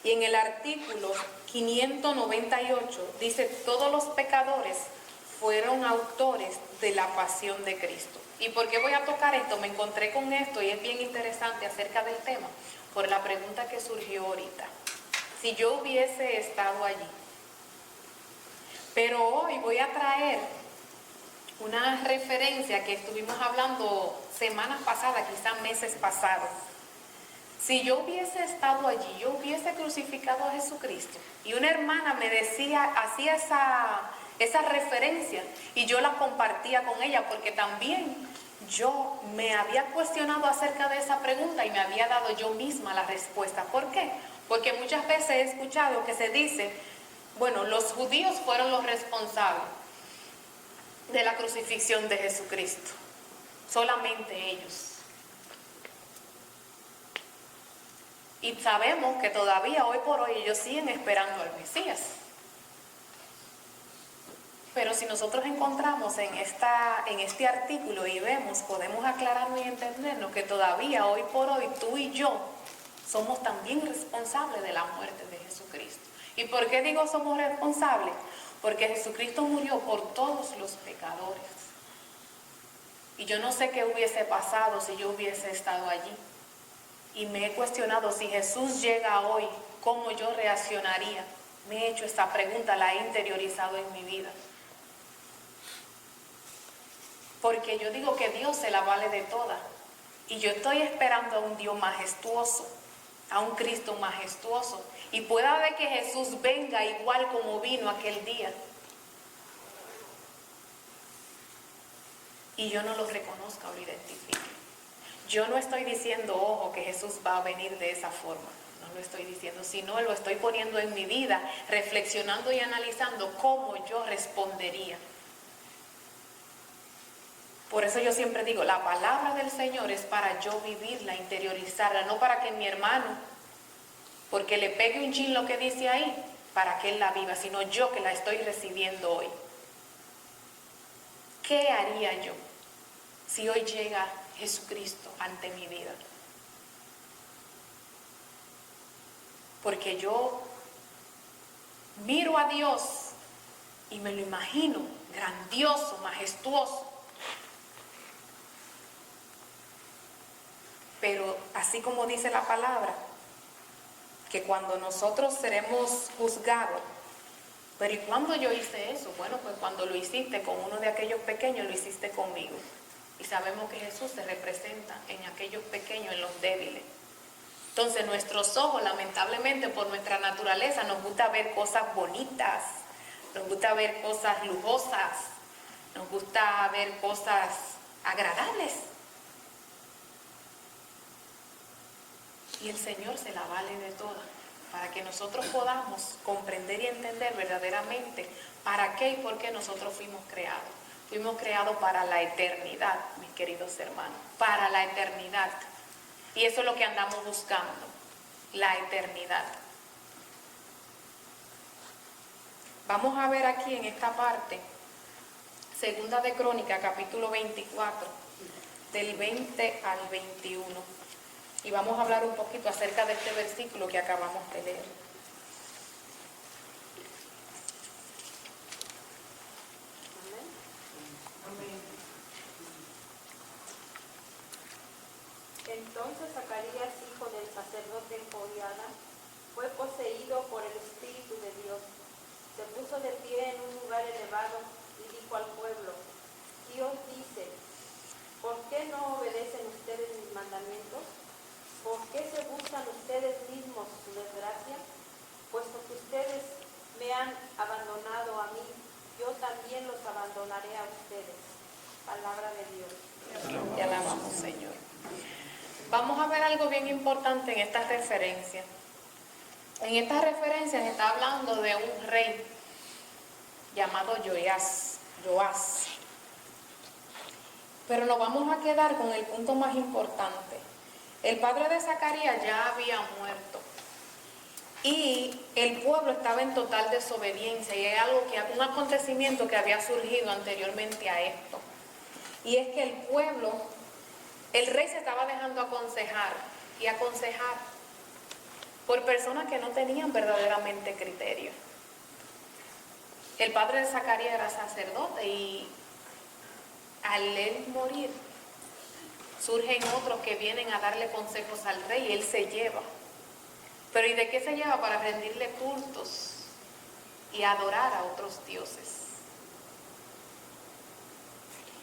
Y en el artículo 598 dice: todos los pecadores fueron autores de la pasión de Cristo. ¿Y por qué voy a tocar esto? Me encontré con esto y es bien interesante acerca del tema, por la pregunta que surgió ahorita. Si yo hubiese estado allí. Pero hoy voy a traer una referencia que estuvimos hablando semanas pasadas, quizás meses pasados. Si yo hubiese estado allí, yo hubiese crucificado a Jesucristo. Y una hermana me decía, hacía esa referencia y yo la compartía con ella, porque también yo me había cuestionado acerca de esa pregunta y me había dado yo misma la respuesta. ¿Por qué? Porque muchas veces he escuchado que se dice, bueno, los judíos fueron los responsables de la crucifixión de Jesucristo. Solamente ellos. Y sabemos que todavía hoy por hoy ellos siguen esperando al Mesías. Pero si nosotros encontramos en este artículo y vemos, podemos aclararnos y entendernos que todavía hoy por hoy tú y yo somos también responsables de la muerte de Jesucristo. ¿Y por qué digo somos responsables? Porque Jesucristo murió por todos los pecadores. Y yo no sé qué hubiese pasado si yo hubiese estado allí. Y me he cuestionado si Jesús llega hoy, ¿cómo yo reaccionaría? Me he hecho esta pregunta, la he interiorizado en mi vida. Porque yo digo que Dios se la vale de todas. Y yo estoy esperando a un Dios majestuoso, a un Cristo majestuoso. Y pueda ver que Jesús venga igual como vino aquel día. Y yo no lo reconozca o lo identifique. Yo no estoy diciendo, ojo, que Jesús va a venir de esa forma. No lo estoy diciendo, sino lo estoy poniendo en mi vida, reflexionando y analizando cómo yo respondería. Por eso yo siempre digo, la palabra del Señor es para yo vivirla, interiorizarla, no para que mi hermano, porque le pegue un chin lo que dice ahí, para que él la viva, sino yo que la estoy recibiendo hoy. ¿Qué haría yo si hoy llega Jesucristo ante mi vida? Porque yo miro a Dios y me lo imagino grandioso, majestuoso. Pero así como dice la palabra, que cuando nosotros seremos juzgados, pero ¿y cuándo yo hice eso? Bueno, pues cuando lo hiciste con uno de aquellos pequeños, lo hiciste conmigo. Y sabemos que Jesús se representa en aquellos pequeños, en los débiles. Entonces nuestros ojos, lamentablemente, por nuestra naturaleza, nos gusta ver cosas bonitas, nos gusta ver cosas lujosas, nos gusta ver cosas agradables. Y el Señor se la vale de todas, para que nosotros podamos comprender y entender verdaderamente para qué y por qué nosotros fuimos creados. Fuimos creados para la eternidad, mis queridos hermanos, para la eternidad. Y eso es lo que andamos buscando, la eternidad. Vamos a ver aquí en esta parte, Segunda de Crónicas, capítulo 24, del 20 al 21. Y vamos a hablar un poquito acerca de este versículo que acabamos de leer. Entonces Zacarías, hijo del sacerdote Joiada, fue poseído por el Espíritu de Dios. Se puso de pie en un lugar elevado y dijo al pueblo: Dios dice, ¿por qué no obedecen ustedes mis mandamientos? ¿Por qué se buscan ustedes mismos su desgracia? Puesto que ustedes me han abandonado a mí, yo también los abandonaré a ustedes. Palabra de Dios. Te alabamos, Señor. Vamos a ver algo bien importante en esta referencia. En esta referencia se está hablando de un rey llamado Joás. Pero nos vamos a quedar con el punto más importante. El padre de Zacarías ya había muerto y el pueblo estaba en total desobediencia, y es un acontecimiento que había surgido anteriormente a esto. Y es que el rey se estaba dejando aconsejar por personas que no tenían verdaderamente criterio. El padre de Zacarías era sacerdote y al él morir, surgen otros que vienen a darle consejos al rey y él se lleva. Pero ¿y de qué se lleva? Para rendirle cultos y adorar a otros dioses.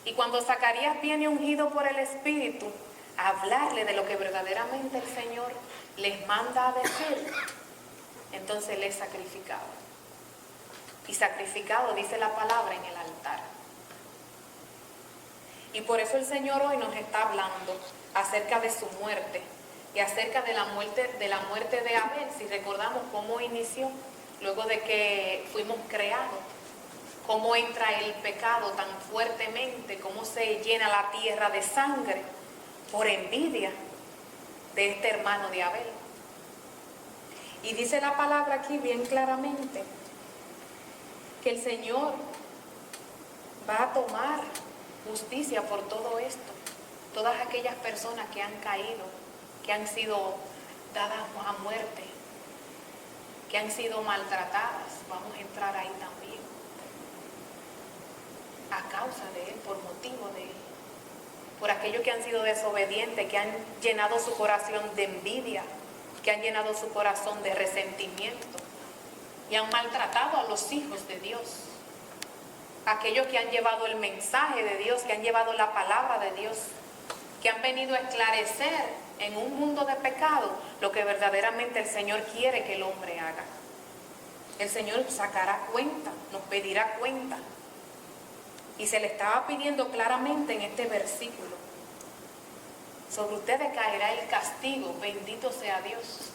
Y cuando Zacarías viene ungido por el Espíritu a hablarle de lo que verdaderamente el Señor les manda a decir, entonces él es sacrificado. Y sacrificado, dice la palabra, en el altar. Y por eso el Señor hoy nos está hablando acerca de su muerte y acerca de la muerte de Abel. Si recordamos cómo inició, luego de que fuimos creados, cómo entra el pecado tan fuertemente, cómo se llena la tierra de sangre por envidia de este hermano de Abel. Y dice la palabra aquí bien claramente que el Señor va a tomar justicia por todo esto. Todas aquellas personas que han caído, que han sido dadas a muerte, que han sido maltratadas, vamos a entrar ahí también. A causa de Él, por motivo de Él. Por aquellos que han sido desobedientes, que han llenado su corazón de envidia, que han llenado su corazón de resentimiento y han maltratado a los hijos de Dios. Aquellos que han llevado el mensaje de Dios, que han llevado la palabra de Dios, que han venido a esclarecer en un mundo de pecado lo que verdaderamente el Señor quiere que el hombre haga. El Señor sacará cuenta, nos pedirá cuenta. Y se le estaba pidiendo claramente en este versículo: sobre ustedes caerá el castigo, bendito sea Dios.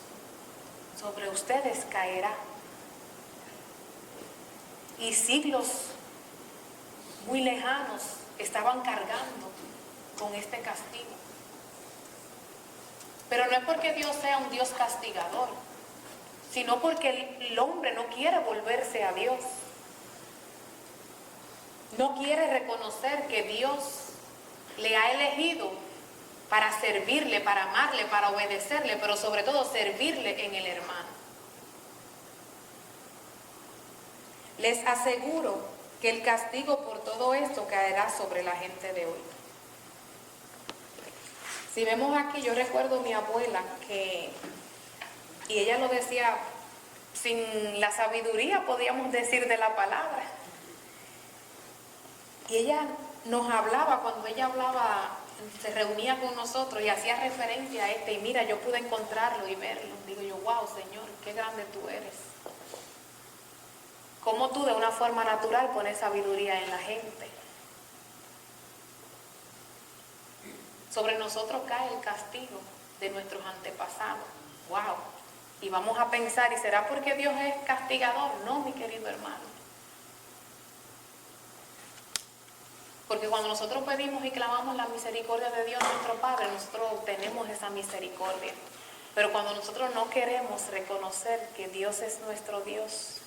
Sobre ustedes caerá. Y siglos muy lejanos estaban cargando con este castigo. Pero no es porque Dios sea un Dios castigador, sino porque el hombre no quiere volverse a Dios. No quiere reconocer que Dios le ha elegido para servirle, para amarle, para obedecerle, pero sobre todo servirle en el hermano. Les aseguro que el castigo por todo esto caerá sobre la gente de hoy. Si vemos aquí, yo recuerdo a mi abuela y ella lo decía sin la sabiduría, podríamos decir, de la palabra. Y ella nos hablaba, cuando ella hablaba, se reunía con nosotros y hacía referencia a y mira, yo pude encontrarlo y verlo. Digo yo, wow, Señor, qué grande tú eres. Cómo tú de una forma natural pones sabiduría en la gente. Sobre nosotros cae el castigo de nuestros antepasados. Wow. Y vamos a pensar, ¿y será porque Dios es castigador? No, mi querido hermano. Porque cuando nosotros pedimos y clamamos la misericordia de Dios, nuestro Padre, nosotros obtenemos esa misericordia. Pero cuando nosotros no queremos reconocer que Dios es nuestro Dios,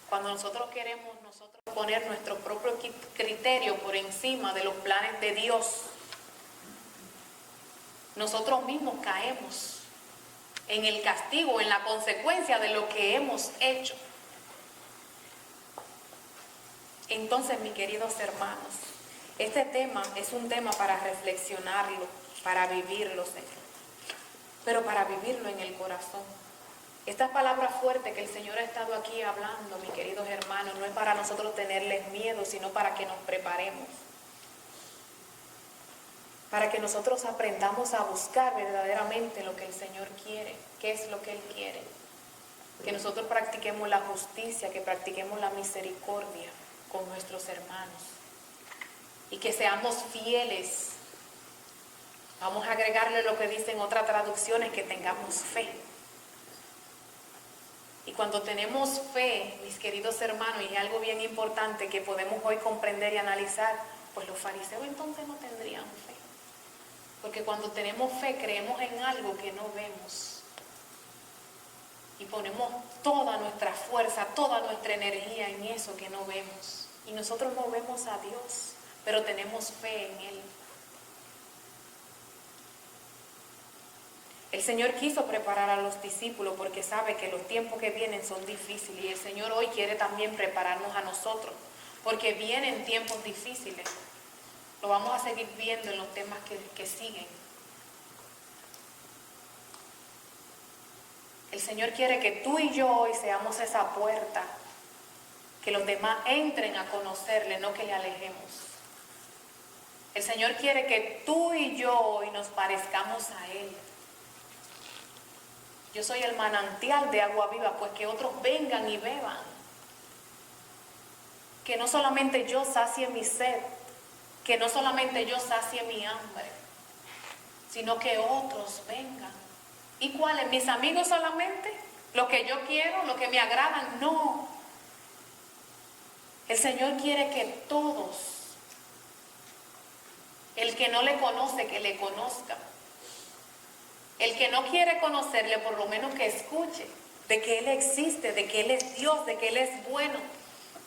cuando nosotros queremos poner nuestro propio criterio por encima de los planes de Dios, nosotros mismos caemos en el castigo, en la consecuencia de lo que hemos hecho. Entonces, mis queridos hermanos, este tema es un tema para reflexionarlo, para vivirlo, Señor, pero para vivirlo en el corazón. Estas palabras fuertes que el Señor ha estado aquí hablando, mis queridos hermanos, no es para nosotros tenerles miedo, sino para que nos preparemos. Para que nosotros aprendamos a buscar verdaderamente lo que el Señor quiere, qué es lo que Él quiere. Que nosotros practiquemos la justicia, que practiquemos la misericordia con nuestros hermanos. Y que seamos fieles. Vamos a agregarle lo que dicen otras traducciones, que tengamos fe. Y cuando tenemos fe, mis queridos hermanos, y es algo bien importante que podemos hoy comprender y analizar, pues los fariseos entonces no tendrían fe. Porque cuando tenemos fe, creemos en algo que no vemos. Y ponemos toda nuestra fuerza, toda nuestra energía en eso que no vemos. Y nosotros no vemos a Dios, pero tenemos fe en Él. El Señor quiso preparar a los discípulos porque sabe que los tiempos que vienen son difíciles. Y el Señor hoy quiere también prepararnos a nosotros, porque vienen tiempos difíciles. Lo vamos a seguir viendo en los temas que siguen. El Señor quiere que tú y yo hoy seamos esa puerta, que los demás entren a conocerle, no que le alejemos. El Señor quiere que tú y yo hoy nos parezcamos a Él. Yo soy el manantial de agua viva, pues que otros vengan y beban. Que no solamente yo sacie mi sed, que no solamente yo sacie mi hambre, sino que otros vengan. ¿Y cuáles? ¿Mis amigos solamente? ¿Lo que yo quiero? ¿Lo que me agradan? No. El Señor quiere que todos, el que no le conoce, que le conozca. El que no quiere conocerle, por lo menos que escuche de que Él existe, de que Él es Dios, de que Él es bueno.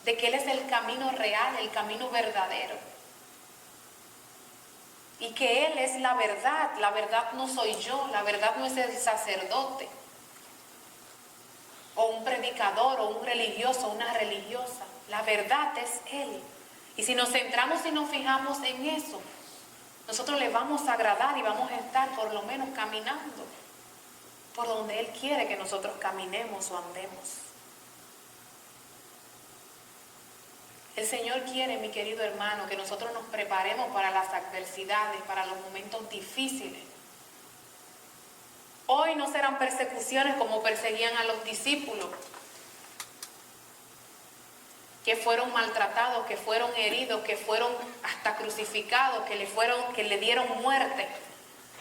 de que Él es el camino real, el camino verdadero. Y que Él es la verdad no soy yo, la verdad no es el sacerdote, o un predicador, o un religioso, una religiosa. La verdad es Él. Y si nos centramos y nos fijamos en eso, nosotros le vamos a agradar y vamos a estar por lo menos caminando por donde Él quiere que nosotros caminemos o andemos. El Señor quiere, mi querido hermano, que nosotros nos preparemos para las adversidades, para los momentos difíciles. Hoy no serán persecuciones como perseguían a los discípulos, que fueron maltratados, que fueron heridos, que fueron hasta crucificados, que le dieron muerte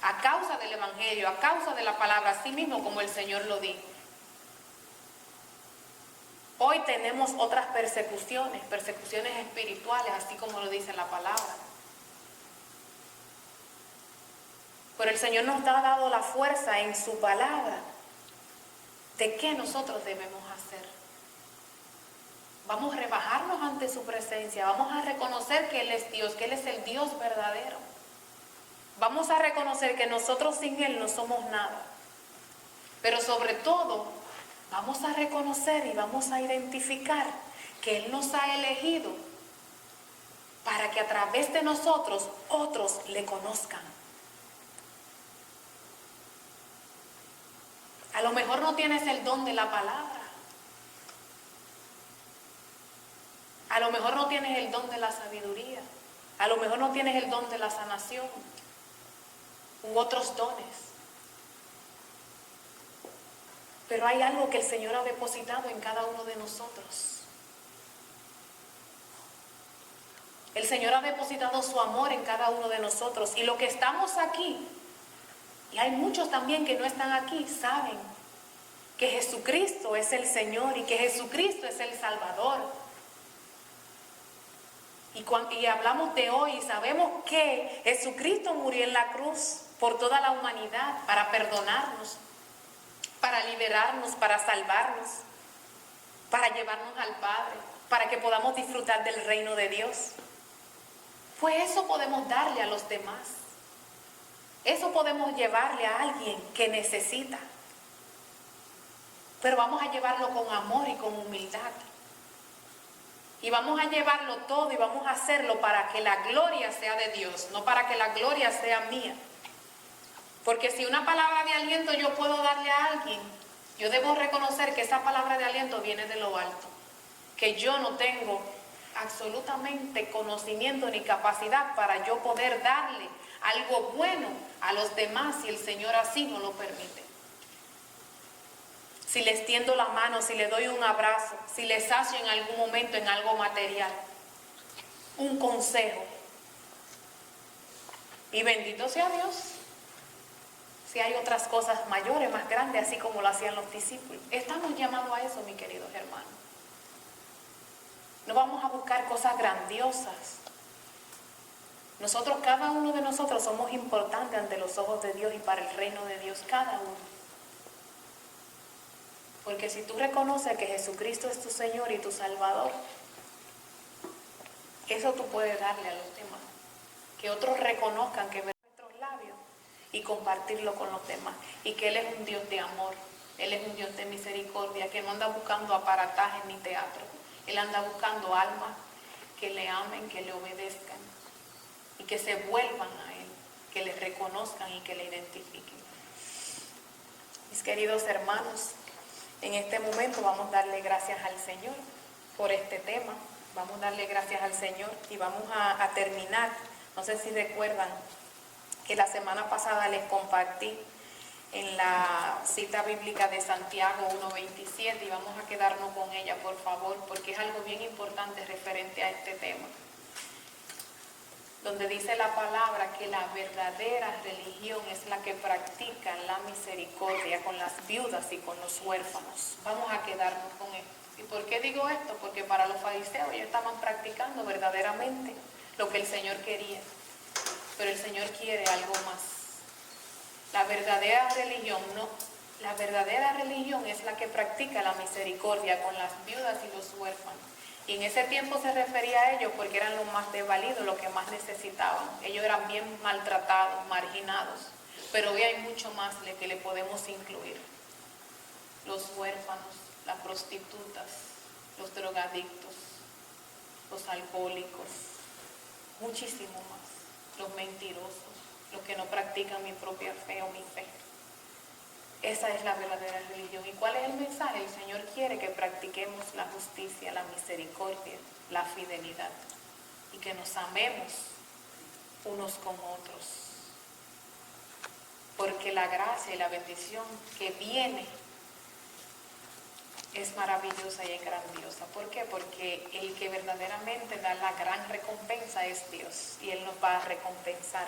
a causa del Evangelio, a causa de la palabra, así mismo como el Señor lo dijo. Hoy tenemos otras persecuciones espirituales, así como lo dice la palabra. Pero el Señor nos ha dado la fuerza en su palabra de qué nosotros debemos hacer. Vamos a rebajarnos ante su presencia, vamos a reconocer que Él es Dios, que Él es el Dios verdadero. Vamos a reconocer que nosotros sin Él no somos nada. Pero sobre todo, vamos a reconocer y vamos a identificar que Él nos ha elegido para que a través de nosotros otros le conozcan. A lo mejor no tienes el don de la palabra. A lo mejor no tienes el don de la sabiduría. A lo mejor no tienes el don de la sanación. U otros dones. Pero hay algo que el Señor ha depositado en cada uno de nosotros. El Señor ha depositado su amor en cada uno de nosotros. Y los que estamos aquí, y hay muchos también que no están aquí, saben que Jesucristo es el Señor y que Jesucristo es el Salvador. Y hablamos de hoy y sabemos que Jesucristo murió en la cruz por toda la humanidad para perdonarnos, para liberarnos, para salvarnos, para llevarnos al Padre, para que podamos disfrutar del reino de Dios. Pues eso podemos darle a los demás. Eso podemos llevarle a alguien que necesita. Pero vamos a llevarlo con amor y con humildad. Y vamos a llevarlo todo y vamos a hacerlo para que la gloria sea de Dios, no para que la gloria sea mía. Porque si una palabra de aliento yo puedo darle a alguien, yo debo reconocer que esa palabra de aliento viene de lo alto. Que yo no tengo absolutamente conocimiento ni capacidad para yo poder darle algo bueno a los demás si el Señor así no lo permite. Si les tiendo la mano, si les doy un abrazo, si les sacio en algún momento en algo material, un consejo. Y bendito sea Dios, si hay otras cosas mayores, más grandes, así como lo hacían los discípulos. Estamos llamados a eso, mis queridos hermanos. No vamos a buscar cosas grandiosas. Nosotros, cada uno de nosotros somos importantes ante los ojos de Dios y para el reino de Dios, cada uno. Porque si tú reconoces que Jesucristo es tu Señor y tu Salvador, eso tú puedes darle a los demás. Que otros reconozcan que ven nuestros labios y compartirlo con los demás. Y que Él es un Dios de amor, Él es un Dios de misericordia, que no anda buscando aparatajes ni teatro. Él anda buscando almas que le amen, que le obedezcan y que se vuelvan a Él, que le reconozcan y que le identifiquen. Mis queridos hermanos, en este momento vamos a darle gracias al Señor por este tema. Vamos a darle gracias al Señor y vamos a terminar. No sé si recuerdan que la semana pasada les compartí en la cita bíblica de Santiago 1:27 y vamos a quedarnos con ella, por favor, porque es algo bien importante referente a este tema. Donde dice la palabra que la verdadera religión es la que practica la misericordia con las viudas y con los huérfanos. Vamos a quedarnos con esto. ¿Y por qué digo esto? Porque para los fariseos ellos estaban practicando verdaderamente lo que el Señor quería. Pero el Señor quiere algo más. La verdadera religión no. La verdadera religión es la que practica la misericordia con las viudas y los huérfanos. Y en ese tiempo se refería a ellos porque eran los más desvalidos, los que más necesitaban. Ellos eran bien maltratados, marginados. Pero hoy hay mucho más que le podemos incluir. Los huérfanos, las prostitutas, los drogadictos, los alcohólicos, muchísimo más. Los mentirosos, los que no practican mi propia fe o mi fe. Esa es la verdadera religión. ¿Y cuál es el mensaje? El Señor quiere que practiquemos la justicia, la misericordia, la fidelidad y que nos amemos unos con otros. Porque la gracia y la bendición que viene es maravillosa y es grandiosa. ¿Por qué? Porque el que verdaderamente da la gran recompensa es Dios y Él nos va a recompensar.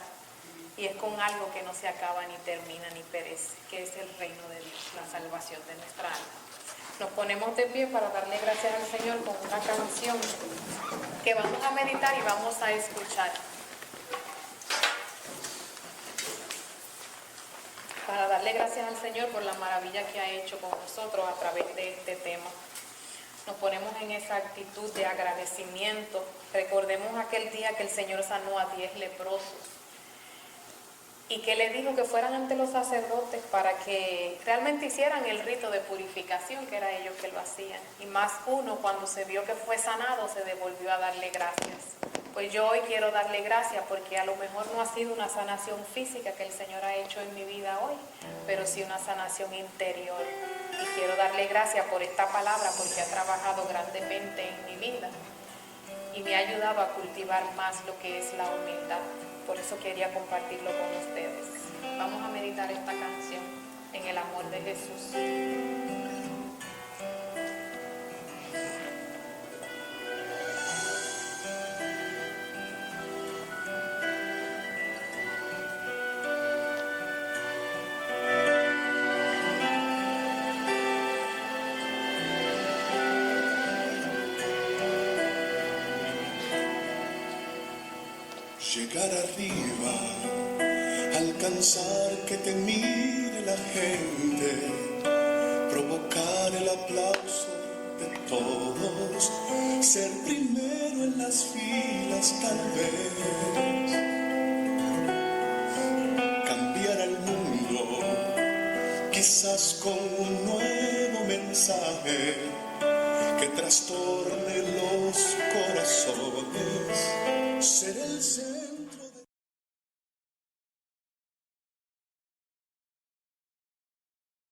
Y es con algo que no se acaba, ni termina, ni perece, que es el reino de Dios, la salvación de nuestra alma. Nos ponemos de pie para darle gracias al Señor con una canción que vamos a meditar y vamos a escuchar. Para darle gracias al Señor por la maravilla que ha hecho con nosotros a través de este tema. Nos ponemos en esa actitud de agradecimiento. Recordemos aquel día que el Señor sanó a 10 leprosos. Y que le dijo que fueran ante los sacerdotes para que realmente hicieran el rito de purificación, que era ellos que lo hacían. Y más uno, cuando se vio que fue sanado, se devolvió a darle gracias. Pues yo hoy quiero darle gracias porque a lo mejor no ha sido una sanación física que el Señor ha hecho en mi vida hoy, pero sí una sanación interior. Y quiero darle gracias por esta palabra porque ha trabajado grandemente en mi vida y me ha ayudado a cultivar más lo que es la humildad. Por eso quería compartirlo con ustedes. Vamos a meditar esta canción en el amor de Jesús. Llegar arriba, alcanzar que te mire la gente, provocar el aplauso de todos, ser primero en las filas tal vez, cambiar al mundo, quizás con un nuevo mensaje que trastorne